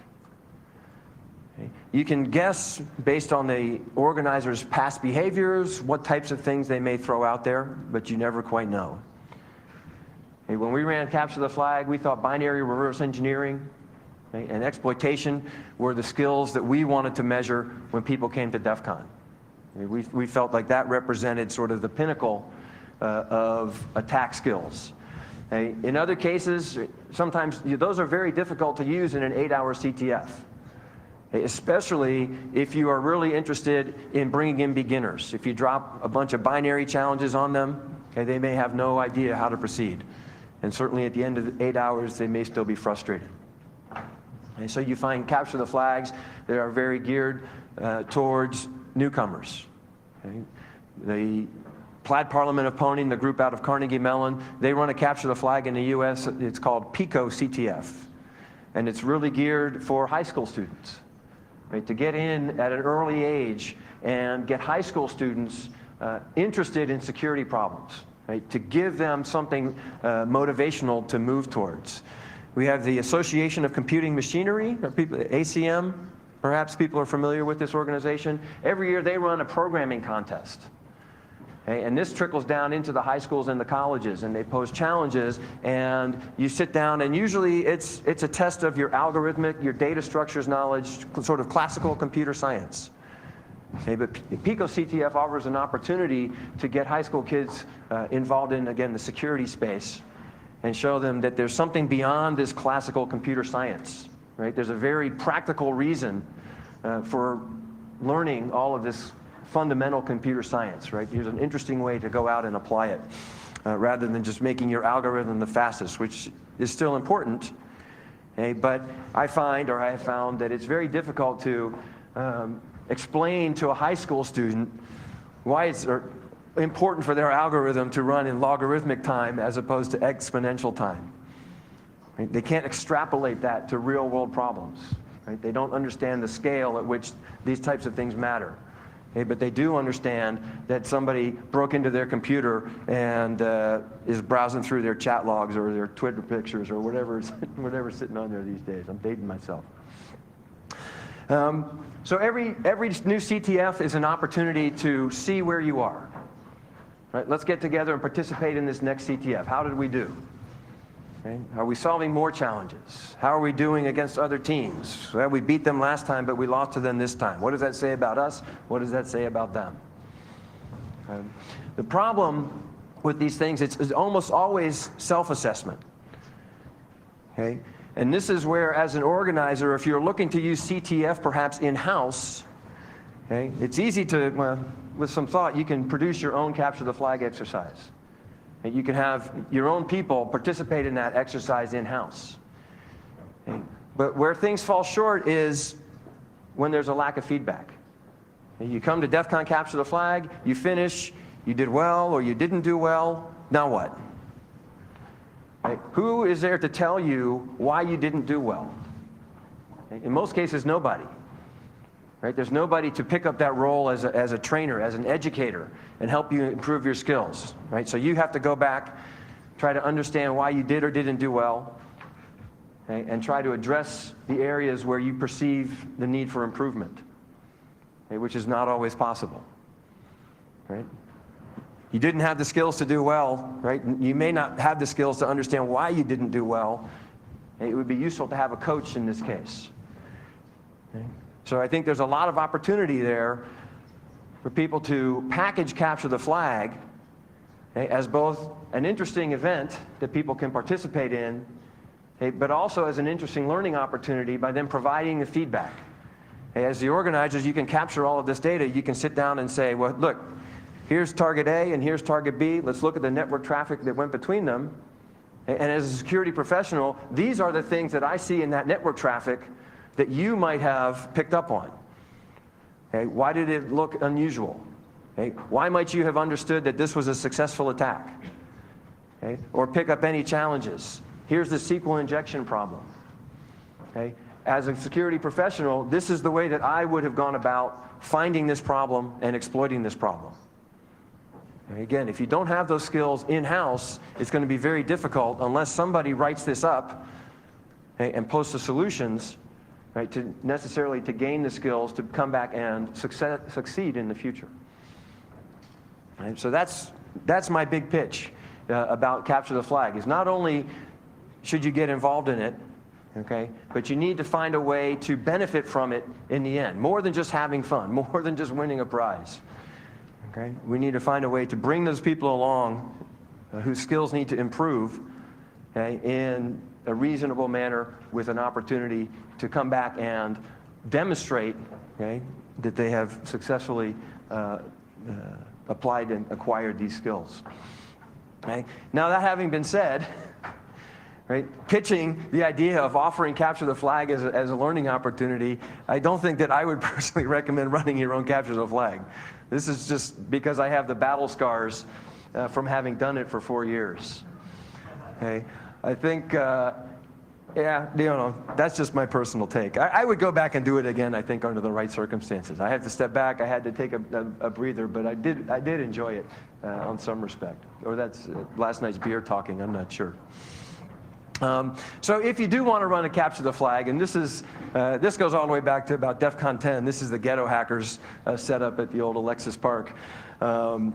Okay? You can guess, based on the organizer's past behaviors, what types of things they may throw out there, but you never quite know. Okay? When we ran Capture the Flag, we thought binary reverse engineering and exploitation were the skills that we wanted to measure when people came to DEF CON. We felt like that represented sort of the pinnacle of attack skills. Okay? In other cases, sometimes those are very difficult to use in an 8-hour CTF, okay? Especially if you are really interested in bringing in beginners. If you drop a bunch of binary challenges on them, okay, they may have no idea how to proceed. And certainly at the end of the 8 hours, they may still be frustrated. And so you find capture the flags that are very geared towards newcomers. Okay? The Plaid Parliament of Pwning, the group out of Carnegie Mellon, they run a capture the flag in the US. It's called PICO CTF. And it's really geared for high school students, right? To get in at an early age and get high school students interested in security problems, right? To give them something motivational to move towards. We have the Association of Computing Machinery, or people, ACM. Perhaps people are familiar with this organization. Every year they run a programming contest. Okay? And this trickles down into the high schools and the colleges, and they pose challenges, and you sit down, and usually it's a test of your algorithmic, your data structures knowledge, sort of classical computer science. Okay, but PICO CTF offers an opportunity to get high school kids involved in, again, the security space, and show them that there's something beyond this classical computer science, right? There's a very practical reason for learning all of this fundamental computer science, right? Here's an interesting way to go out and apply it, rather than just making your algorithm the fastest, which is still important. Okay? But I have found that it's very difficult to explain to a high school student why it's important for their algorithm to run in logarithmic time as opposed to exponential time. Right? They can't extrapolate that to real world problems. Right? They don't understand the scale at which these types of things matter. Okay? But they do understand that somebody broke into their computer and is browsing through their chat logs or their Twitter pictures or whatever's sitting on there these days. I'm dating myself. So every new CTF is an opportunity to see where you are. Right? Let's get together and participate in this next CTF. How did we do? Okay? Are we solving more challenges? How are we doing against other teams? Well, we beat them last time, but we lost to them this time. What does that say about us? What does that say about them? The problem with these things, it's almost always self-assessment. Okay? And this is where, as an organizer, if you're looking to use CTF perhaps in-house, okay, it's easy to, well, with some thought, you can produce your own capture the flag exercise. And you can have your own people participate in that exercise in-house. Okay? But where things fall short is when there's a lack of feedback. And you come to DEF CON capture the flag, you finish, you did well or you didn't do well, now what? Okay? Who is there to tell you why you didn't do well? Okay? In most cases, nobody. Right? There's nobody to pick up that role as a trainer, as an educator, and help you improve your skills. Right? So you have to go back, try to understand why you did or didn't do well, okay? And try to address the areas where you perceive the need for improvement, okay? Which is not always possible. Right? You didn't have the skills to do well. Right? You may not have the skills to understand why you didn't do well. It would be useful to have a coach in this case. Okay? So I think there's a lot of opportunity there for people to package capture the flag, okay, as both an interesting event that people can participate in, okay, but also as an interesting learning opportunity by them providing the feedback. Okay, as the organizers, you can capture all of this data. You can sit down and say, well, look, here's target A and here's target B. Let's look at the network traffic that went between them. And as a security professional, these are the things that I see in that network traffic that you might have picked up on. Okay? Why did it look unusual? Okay? Why might you have understood that this was a successful attack? Okay? Or pick up any challenges. Here's the SQL injection problem. Okay? As a security professional, this is the way that I would have gone about finding this problem and exploiting this problem. Okay? Again, if you don't have those skills in-house, it's going to be very difficult unless somebody writes this up, okay, and posts the solutions, right, to necessarily to gain the skills to come back and succeed in the future. Right? So that's my big pitch about capture the flag. Is not only should you get involved in it, okay, but you need to find a way to benefit from it in the end, more than just having fun, more than just winning a prize. Okay? We need to find a way to bring those people along whose skills need to improve, okay, in a reasonable manner with an opportunity to come back and demonstrate, okay, that they have successfully applied and acquired these skills. Okay? Now, that having been said, right, pitching the idea of offering Capture the Flag as a learning opportunity, I don't think that I would personally recommend running your own Capture the Flag. This is just because I have the battle scars from having done it for 4 years. Okay? I think, yeah, you know, that's just my personal take. I would go back and do it again, I think, under the right circumstances. I had to step back, I had to take a breather, but I did enjoy it on some respect. Or that's last night's beer talking, I'm not sure. So if you do want to run a Capture the Flag, and this goes all the way back to about DEF CON 10, this is the ghetto hackers setup at the old Alexis Park. And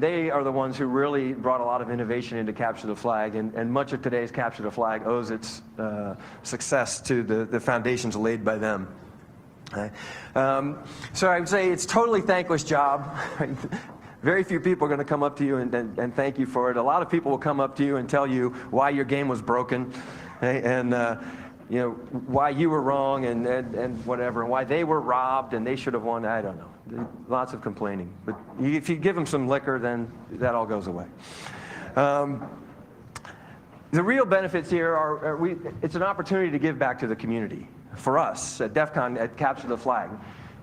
they are the ones who really brought a lot of innovation into Capture the Flag, and much of today's Capture the Flag owes its success to the foundations laid by them. So I would say it's a totally thankless job. Very few people are going to come up to you and thank you for it. A lot of people will come up to you and tell you why your game was broken, and you know, why you were wrong and whatever, and why they were robbed and they should have won. I don't know. Lots of complaining. But if you give them some liquor, then that all goes away. The real benefits here are it's an opportunity to give back to the community. For us at DEF CON, at Capture the Flag.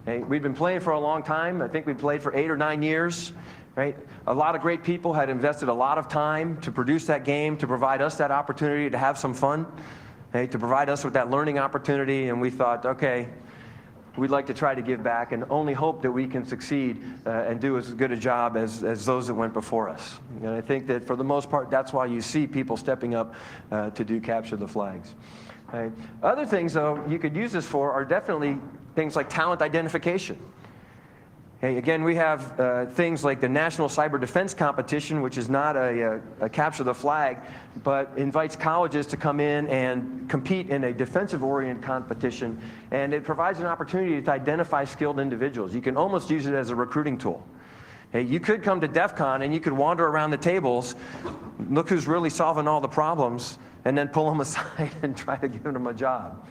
Okay, we've been playing for a long time. I think we played for 8 or 9 years. Right? A lot of great people had invested a lot of time to produce that game, to provide us that opportunity to have some fun, okay, to provide us with that learning opportunity, and we thought, okay, we'd like to try to give back and only hope that we can succeed and do as good a job as those that went before us. And I think that for the most part, that's why you see people stepping up to do Capture the Flags. Okay. Other things, though, you could use this for are definitely things like talent identification. Okay, again, we have things like the National Cyber Defense Competition, which is not a Capture the Flag, but invites colleges to come in and compete in a defensive-oriented competition, and it provides an opportunity to identify skilled individuals. You can almost use it as a recruiting tool. Okay, you could come to DEF CON and you could wander around the tables, look who's really solving all the problems, and then pull them aside and try to give them a job.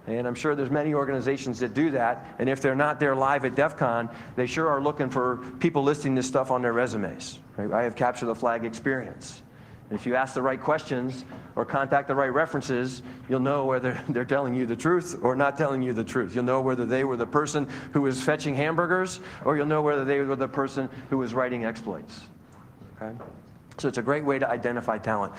And I'm sure there's many organizations that do that, and if they're not there live at DEF CON, they sure are looking for people listing this stuff on their resumes. Right? I have Capture the Flag experience. And if you ask the right questions or contact the right references, you'll know whether they're telling you the truth or not telling you the truth. You'll know whether they were the person who was fetching hamburgers, or you'll know whether they were the person who was writing exploits. Okay? So it's a great way to identify talent.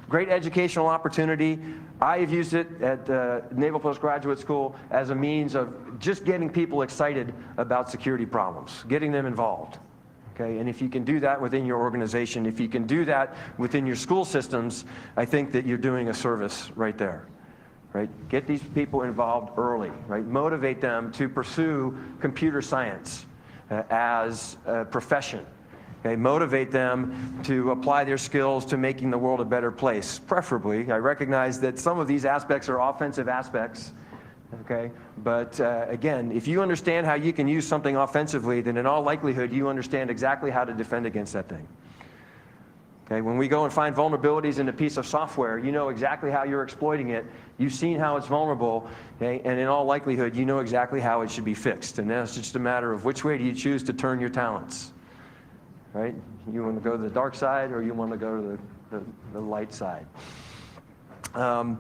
Great educational opportunity. I have used it at Naval Postgraduate School as a means of just getting people excited about security problems, getting them involved. Okay? And if you can do that within your organization, if you can do that within your school systems, I think that you're doing a service right there. Right? Get these people involved early. Right? Motivate them to pursue computer science as a profession. Okay, motivate them to apply their skills to making the world a better place. Preferably, I recognize that some of these aspects are offensive aspects, okay? But again, if you understand how you can use something offensively, then in all likelihood, you understand exactly how to defend against that thing. Okay, when we go and find vulnerabilities in a piece of software, you know exactly how you're exploiting it. You've seen how it's vulnerable, okay? And in all likelihood, you know exactly how it should be fixed. And then it's just a matter of which way do you choose to turn your talents. Right? You want to go to the dark side, or you want to go to the light side. For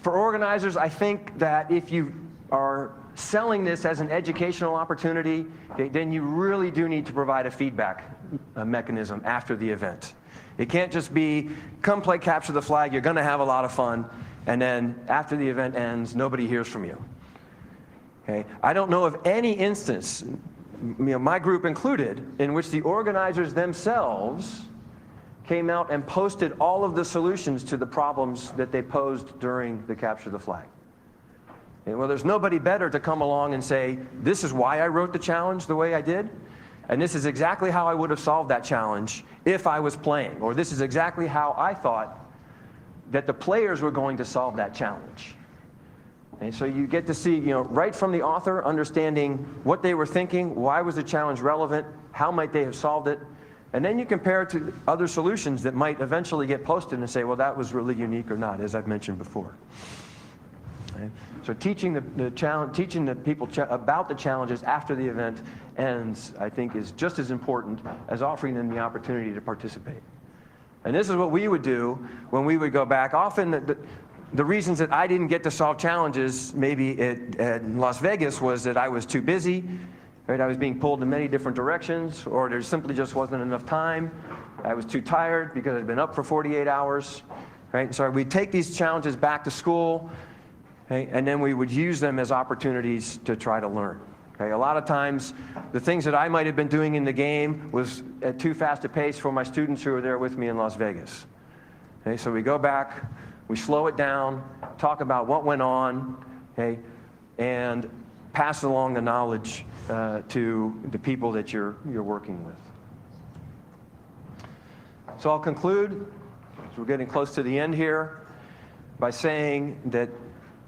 organizers, I think that if you are selling this as an educational opportunity, okay, then you really do need to provide a feedback mechanism after the event. It can't just be, come play Capture the Flag, you're going to have a lot of fun, and then after the event ends, nobody hears from you. Okay? I don't know of any instance, my group included, in which the organizers themselves came out and posted all of the solutions to the problems that they posed during the Capture the Flag. And well, there's nobody better to come along and say, this is why I wrote the challenge the way I did, and this is exactly how I would have solved that challenge if I was playing, or this is exactly how I thought that the players were going to solve that challenge. And so you get to see, right from the author, understanding what they were thinking, why was the challenge relevant, how might they have solved it, and then you compare it to other solutions that might eventually get posted and say, well, that was really unique or not, as I've mentioned before. Okay? So teaching the people about the challenges after the event ends, I think, is just as important as offering them the opportunity to participate. And this is what we would do when we would go back. Often the reasons that I didn't get to solve challenges maybe at Las Vegas was that I was too busy, right? I was being pulled in many different directions, or there simply just wasn't enough time. I was too tired because I'd been up for 48 hours, right? So we'd take these challenges back to school, okay? And then we would use them as opportunities to try to learn. Okay? A lot of times, the things that I might have been doing in the game was at too fast a pace for my students who were there with me in Las Vegas. Okay? So we go back, we slow it down, talk about what went on, okay, and pass along the knowledge to the people that you're working with. So I'll conclude, as we're getting close to the end here, by saying that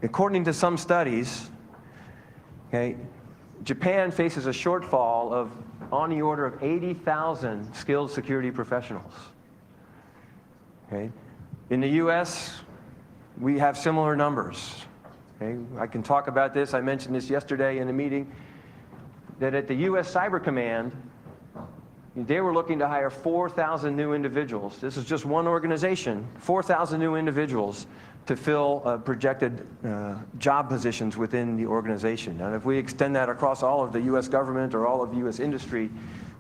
according to some studies, okay, Japan faces a shortfall of on the order of 80,000 skilled security professionals. Okay? In the US, we have similar numbers. Okay? I can talk about this. I mentioned this yesterday in a meeting, that at the US Cyber Command, they were looking to hire 4,000 new individuals. This is just one organization, 4,000 new individuals to fill projected job positions within the organization. And if we extend that across all of the US government or all of US industry,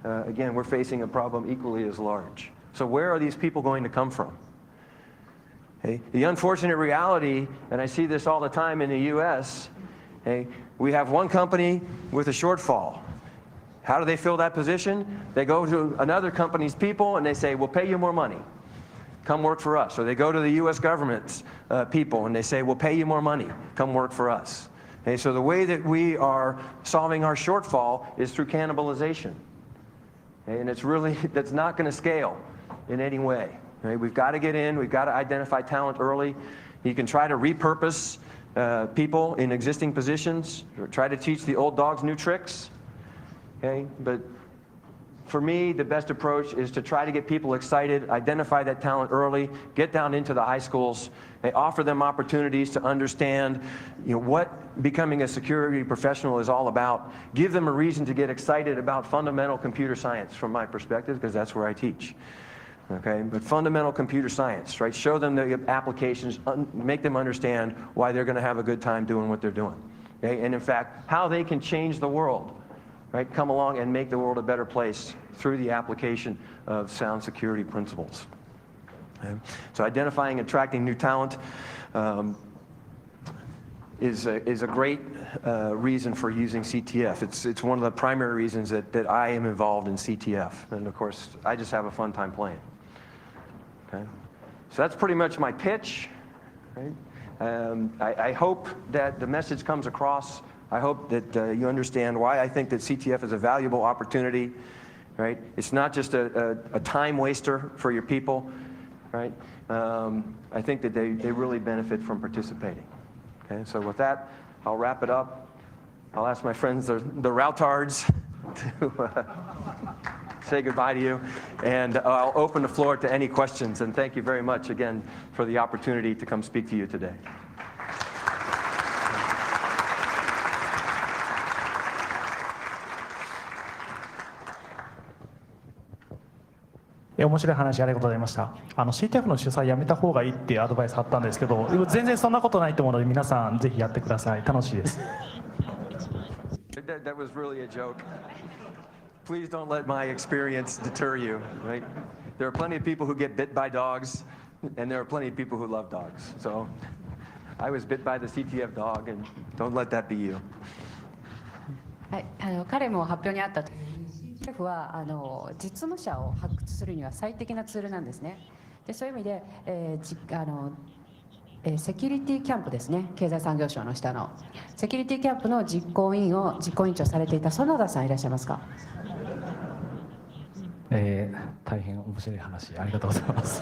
again, we're facing a problem equally as large. So where are these people going to come from? Okay. The unfortunate reality, and I see this all the time in the US, okay, we have one company with a shortfall. How do they fill that position? They go to another company's people and they say, we'll pay you more money. Come work for us. Or they go to the US government's people and they say, we'll pay you more money. Come work for us. Okay, so the way that we are solving our shortfall is through cannibalization. Okay, and it's really, that's not going to scale in any way. Okay, we've got to get in, we've got to identify talent early. You can try to repurpose people in existing positions, or try to teach the old dogs new tricks. Okay, but for me, the best approach is to try to get people excited, identify that talent early, get down into the high schools, and offer them opportunities to understand, what becoming a security professional is all about. Give them a reason to get excited about fundamental computer science, from my perspective, because that's where I teach. Okay, but fundamental computer science, right? Show them the applications, make them understand why they're going to have a good time doing what they're doing. Okay, and in fact, how they can change the world. Right, come along and make the world a better place through the application of sound security principles. Okay. So identifying and attracting new talent is a great reason for using CTF. It's one of the primary reasons that I am involved in CTF. And of course, I just have a fun time playing. Okay. So that's pretty much my pitch. Right? I hope that the message comes across. I hope that you understand why I think that CTF is a valuable opportunity, right? It's not just a time waster for your people, right? I think that they really benefit from participating. Okay, so with that, I'll wrap it up. I'll ask my friends, the Routards, to say goodbye to you, and I'll open the floor to any questions. And thank you very much again for the opportunity to come speak to you today.面白い話ありがとうございました。CTF の主催やめた方がいいっていうアドバイスあったんですけど、全然そんなことないと思うので、皆さんぜひやってください。楽しいです。That was really a joke. Please don't let my experience deter you. Right? There are plenty of people who get bit by dogs, and there are plenty of people who love dogs. So I was bit by the CTF dog, and don't let that be you. はい、彼も発表にあったと。CTF は実務者を発掘するには最適なツールなんですね。でそういう意味で、セキュリティキャンプですね、経済産業省の下のセキュリティキャンプの実行委員長されていた園田さんいらっしゃいますか。大変面白い話ありがとうございます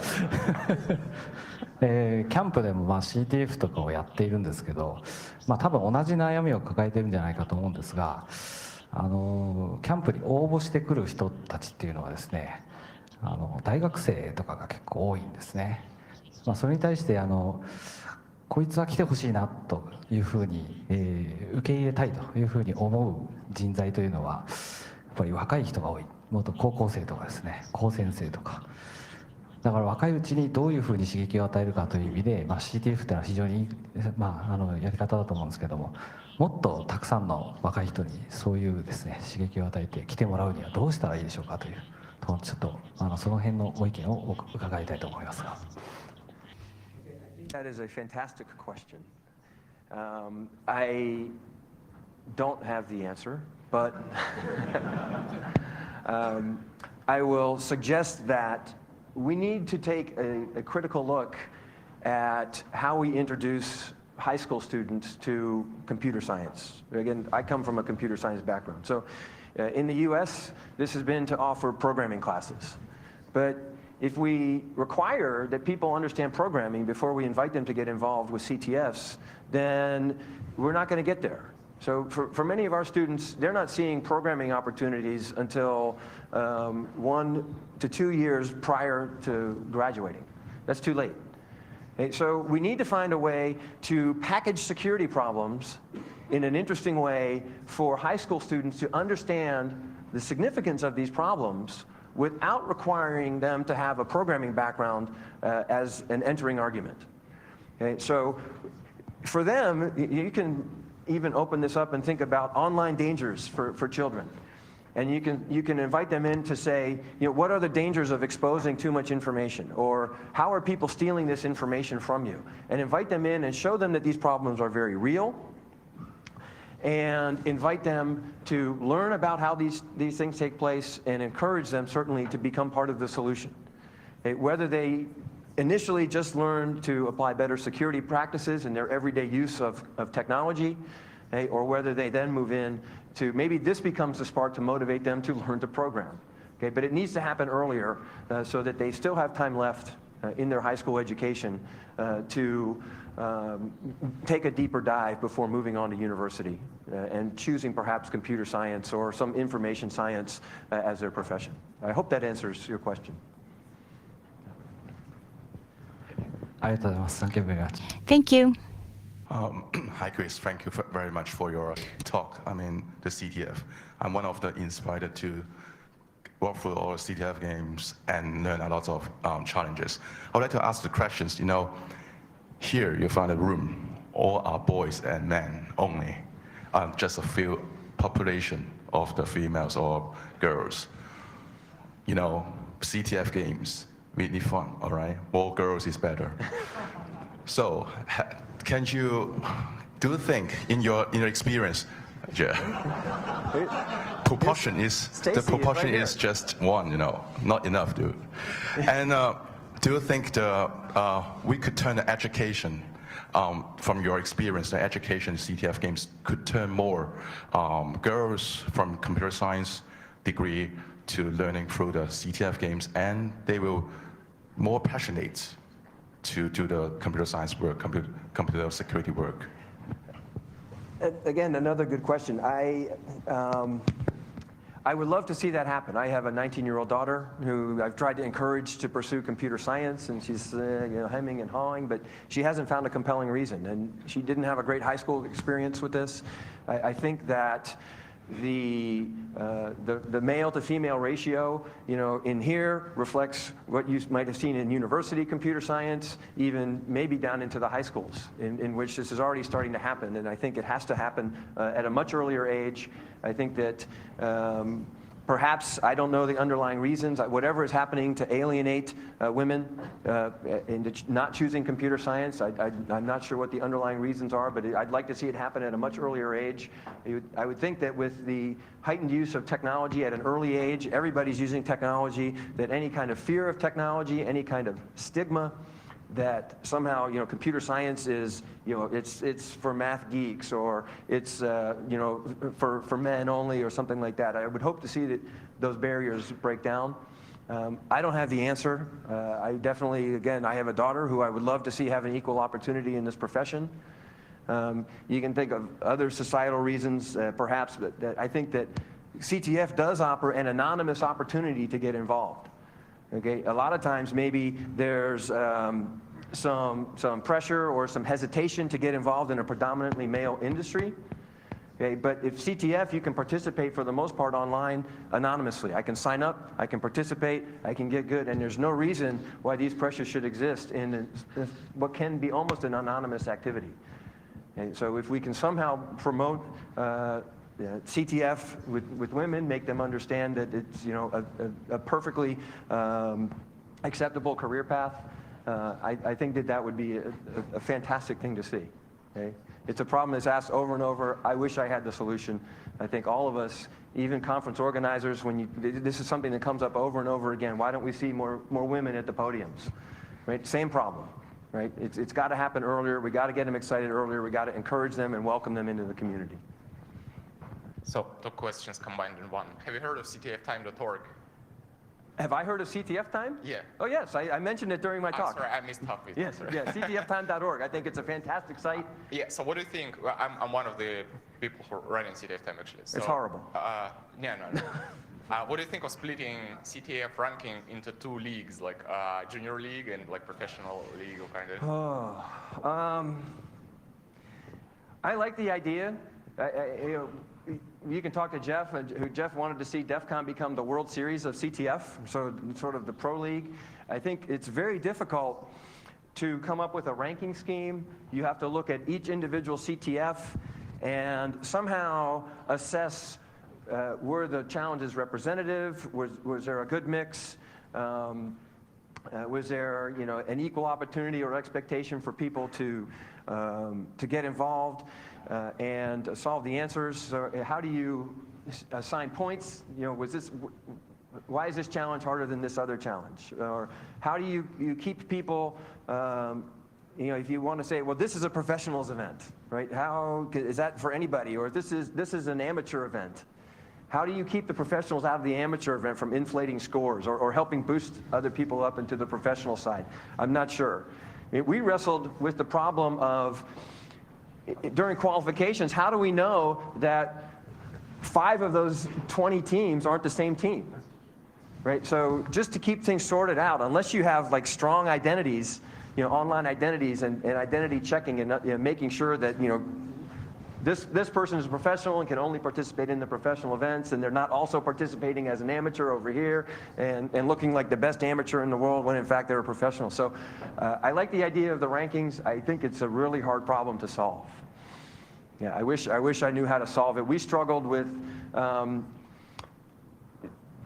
キャンプでもCTF とかをやっているんですけど、多分同じ悩みを抱えているんじゃないかと思うんですが、キャンプに応募してくる人たちっていうのはですね、大学生とかが結構多いんですね。それに対してこいつは来てほしいなというふうに、受け入れたいというふうに思う人材というのはやっぱり若い人が多い。元高校生とかですね、高専生とか。だから若いうちにどういうふうに刺激を与えるかという意味で、CTF っていうのは非常にいい、やり方だと思うんですけども、もっとたくさんの若い人にそういうですね刺激を与えて来てもらうにはどうしたらいいでしょうかというちょっとその辺のご意見を伺いたいと思いますが。That is a fantastic question. I don't have the answer, but I will suggest that we need to take a critical look at how we introduce high school students to computer science. Again, I come from a computer science background. So in the US, this has been to offer programming classes. But if we require that people understand programming before we invite them to get involved with CTFs, then we're not going to get there. So for many of our students, they're not seeing programming opportunities until 1 to 2 years prior to graduating. That's too late. Okay, so we need to find a way to package security problems in an interesting way for high school students to understand the significance of these problems without requiring them to have a programming background as an entering argument. Okay, so for them, you can even open this up and think about online dangers for children. And you can invite them in to say, what are the dangers of exposing too much information? Or how are people stealing this information from you? And invite them in and show them that these problems are very real. And invite them to learn about how these things take place and encourage them certainly to become part of the solution. Okay, whether they initially just learn to apply better security practices in their everyday use of technology, okay, or whether they then move in to maybe this becomes the spark to motivate them to learn to program. Okay, but it needs to happen earlier so that they still have time left in their high school education to take a deeper dive before moving on to university and choosing perhaps computer science or some information science as their profession. I hope that answers your question. ありがとうございます。Thank you very much. Thank you. Hi, Chris. Thank you very much for your talk. I mean, the CTF. I'm one of the inspired to work through all CTF games and learn a lot of challenges. I would like to ask the questions. Here you find a room, all are boys and men only. Just a few population of the females or girls. CTF games, really fun, all right? More girls is better. So, do you think in your experience, proportion is just one, not enough, dude. And do you think we could turn the education from your experience, the education CTF games could turn more girls from computer science degree to learning through the CTF games, and they will more passionate to do the computer science work, computer security work? Again, another good question. I would love to see that happen. I have a 19-year-old daughter who I've tried to encourage to pursue computer science, and she's hemming and hawing, but she hasn't found a compelling reason, and she didn't have a great high school experience with this. I think that the male to female ratio, in here reflects what you might have seen in university computer science, even maybe down into the high schools, in which this is already starting to happen. And I think it has to happen at a much earlier age. I think that perhaps, I don't know the underlying reasons, whatever is happening to alienate women into not choosing computer science, I'm not sure what the underlying reasons are, but I'd like to see it happen at a much earlier age. I would think that with the heightened use of technology at an early age, everybody's using technology, that any kind of fear of technology, any kind of stigma that somehow, computer science is, it's for math geeks, or it's, for men only, or something like that. I would hope to see that those barriers break down. I don't have the answer. I definitely, again, I have a daughter who I would love to see have an equal opportunity in this profession. You can think of other societal reasons, perhaps, but I think that CTF does offer an anonymous opportunity to get involved. Okay, a lot of times maybe there's some pressure or some hesitation to get involved in a predominantly male industry. Okay, but if CTF, you can participate for the most part online anonymously. I can sign up, I can participate, I can get good, and there's no reason why these pressures should exist in what can be almost an anonymous activity. Okay, so if we can somehow promote CTF with women, make them understand that it's a perfectly acceptable career path, I think that would be a fantastic thing to see. Okay? It's a problem that's asked over and over. I wish I had the solution. I think all of us, even conference organizers, this is something that comes up over and over again. Why don't we see more women at the podiums? Right? Same problem. Right? It's got to happen earlier. We got to get them excited earlier. We got to encourage them and welcome them into the community. So, two questions combined in one. Have you heard of CTFtime.org? Have I heard of CTF Time? Yeah. Oh, yes. I mentioned it during my talk. Sorry, I missed half of it. Yes, yeah, CTFtime.org. I think it's a fantastic site. Yeah, so what do you think? Well, I'm one of the people who are running CTF Time, actually. So, it's horrible. No. What do you think of splitting CTF ranking into two leagues, like junior league and like professional league, or kind of? I like the idea. You can talk to Jeff, who Jeff wanted to see DEF CON become the World Series of CTF, so sort of the pro league. I think it's very difficult to come up with a ranking scheme. You have to look at each individual CTF and somehow assess were the challenges representative, was there a good mix, was there an equal opportunity or expectation for people to get involved and solve the answers. So how do you assign points? Why is this challenge harder than this other challenge? Or how do you keep people, if you want to say, well, this is a professionals event, right? How is that for anybody? Or this is an amateur event. How do you keep the professionals out of the amateur event from inflating scores or helping boost other people up into the professional side? I'm not sure. We wrestled with the problem of, during qualifications, how do we know that 5 of those 20 teams aren't the same team? Right? So just to keep things sorted out, unless you have like strong identities, online identities and identity checking and making sure that, this person is a professional and can only participate in the professional events, and they're not also participating as an amateur over here and looking like the best amateur in the world when in fact they're a professional. So I like the idea of the rankings. I think it's a really hard problem to solve. Yeah, I wish I knew how to solve it. We struggled with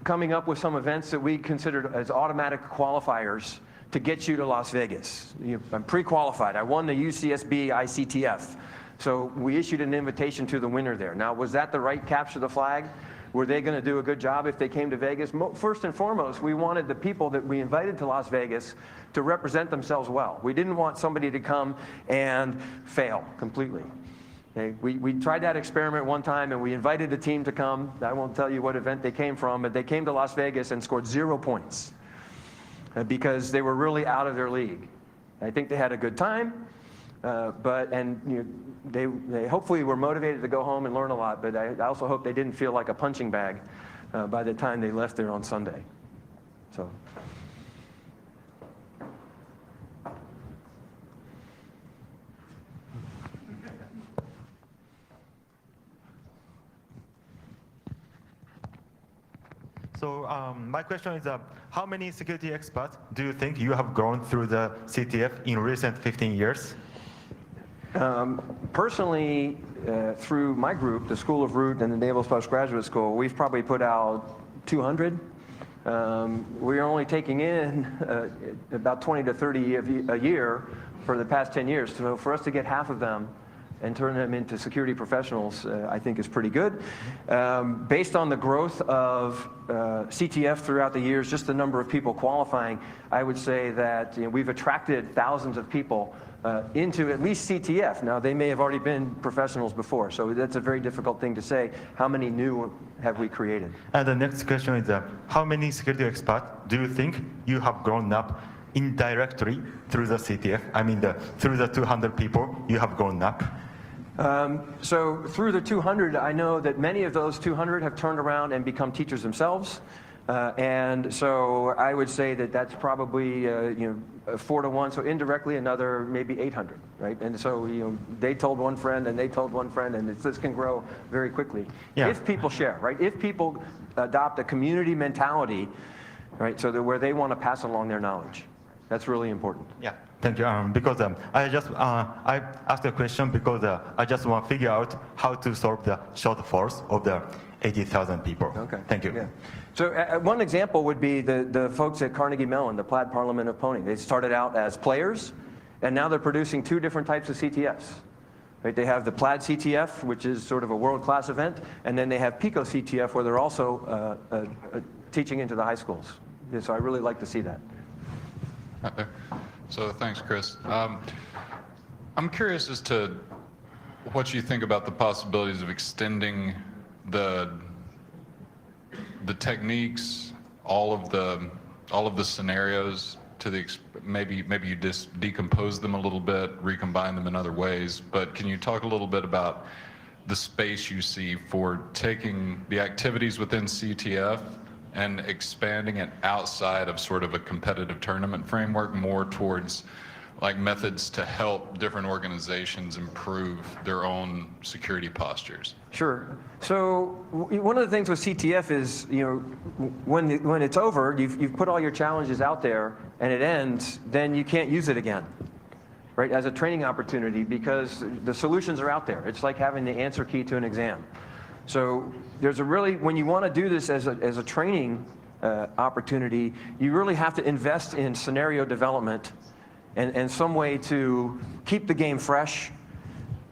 coming up with some events that we considered as automatic qualifiers to get you to Las Vegas. I'm pre-qualified. I won the UCSB ICTF. So we issued an invitation to the winner there. Now, was that the right capture the flag? Were they going to do a good job if they came to Vegas? First and foremost, we wanted the people that we invited to Las Vegas to represent themselves well. We didn't want somebody to come and fail completely. Okay? We tried that experiment one time, and we invited the team to come. I won't tell you what event they came from, but they came to Las Vegas and scored 0 points because they were really out of their league. I think they had a good time. They hopefully were motivated to go home and learn a lot, but I also hope they didn't feel like a punching bag by the time they left there on Sunday. So my question is, how many security experts do you think you have grown through the CTF in recent 15 years? Personally, through my group, the School of Root and the Naval Postgraduate School, we've probably put out 200. We're only taking in about 20 to 30 a year for the past 10 years. So for us to get half of them and turn them into security professionals, I think is pretty good. Based on the growth of CTF throughout the years, just the number of people qualifying, I would say that we've attracted thousands of people into at least CTF. Now, they may have already been professionals before, so that's a very difficult thing to say. How many new have we created? And the next question is, how many security experts do you think you have grown up indirectly through the CTF? I mean, through the 200 people you have grown up. So through the 200, I know that many of those 200 have turned around and become teachers themselves. And so I would say that that's probably 4 to 1. So indirectly, another maybe 800, right? And so they told one friend, and they told one friend, and this can grow very quickly if people share, right? If people adopt a community mentality, right? So that where they want to pass along their knowledge, that's really important. Yeah. Thank you. Because I asked a question because I just want to figure out how to solve the shortfalls of the 80,000 people. Okay. Thank you. Yeah. So one example would be the folks at Carnegie Mellon, the Plaid Parliament of Pony. They started out as players, and now they're producing 2 different types of CTFs. Right? They have the Plaid CTF, which is sort of a world-class event, and then they have Pico CTF, where they're also teaching into the high schools. Yeah, so I really like to see that. Right there. So thanks, Chris. I'm curious as to what you think about the possibilities of extending the techniques, all of the scenarios to the maybe you just decompose them a little bit, recombine them in other ways. But can you talk a little bit about the space you see for taking the activities within CTF and expanding it outside of sort of a competitive tournament framework, more towards like methods to help different organizations improve their own security postures? Sure. So one of the things with CTF is, when it's over, you've put all your challenges out there and it ends, then you can't use it again, right, as a training opportunity, because the solutions are out there. It's like having the answer key to an exam. So there's when you want to do this as a training opportunity, you really have to invest in scenario development and some way to keep the game fresh,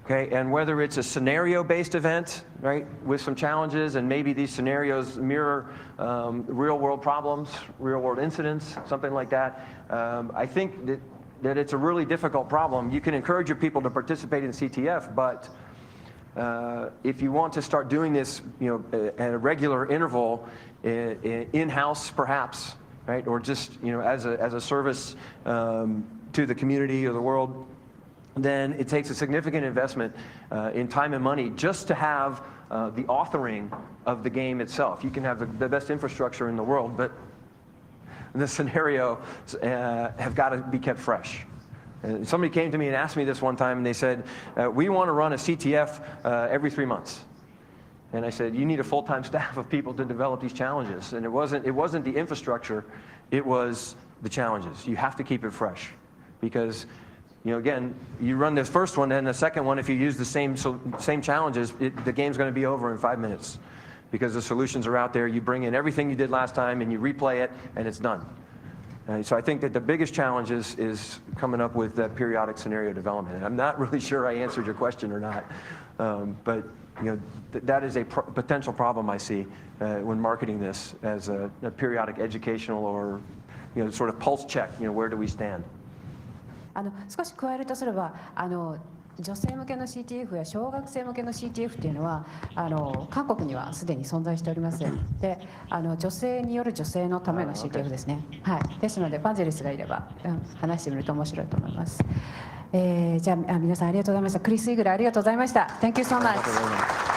okay? And whether it's a scenario-based event, right, with some challenges, and maybe these scenarios mirror real-world problems, real-world incidents, something like that. I think that it's a really difficult problem. You can encourage your people to participate in CTF, but if you want to start doing this, at a regular interval, in-house perhaps, right, or just as a service to the community or the world, then it takes a significant investment in time and money just to have the authoring of the game itself. You can have the best infrastructure in the world, but the scenarios have got to be kept fresh. Somebody came to me and asked me this one time, and they said, we want to run a CTF every 3 months. And I said, you need a full-time staff of people to develop these challenges. And it wasn't the infrastructure, it was the challenges. You have to keep it fresh. Because, again, you run this first one, and the second one, if you use the same challenges, the game's going to be over in 5 minutes. Because the solutions are out there. You bring in everything you did last time, and you replay it, and it's done. So I think that the biggest challenge is coming up with that periodic scenario development. And I'm not really sure I answered your question or not, but that is a potential problem I see when marketing this as a periodic educational or sort of pulse check. Where do we stand? 少し加えるとすれば、女性向けの CTF や小学生向けの CTF というのは韓国にはすでに存在しております。で、女性による女性のための CTF ですね。はい。ですのでパンゼリスがいれば、話してみると面白いと思います。じゃあ皆さんありがとうございました。クリス・イーグルありがとうございました。Thank you so much.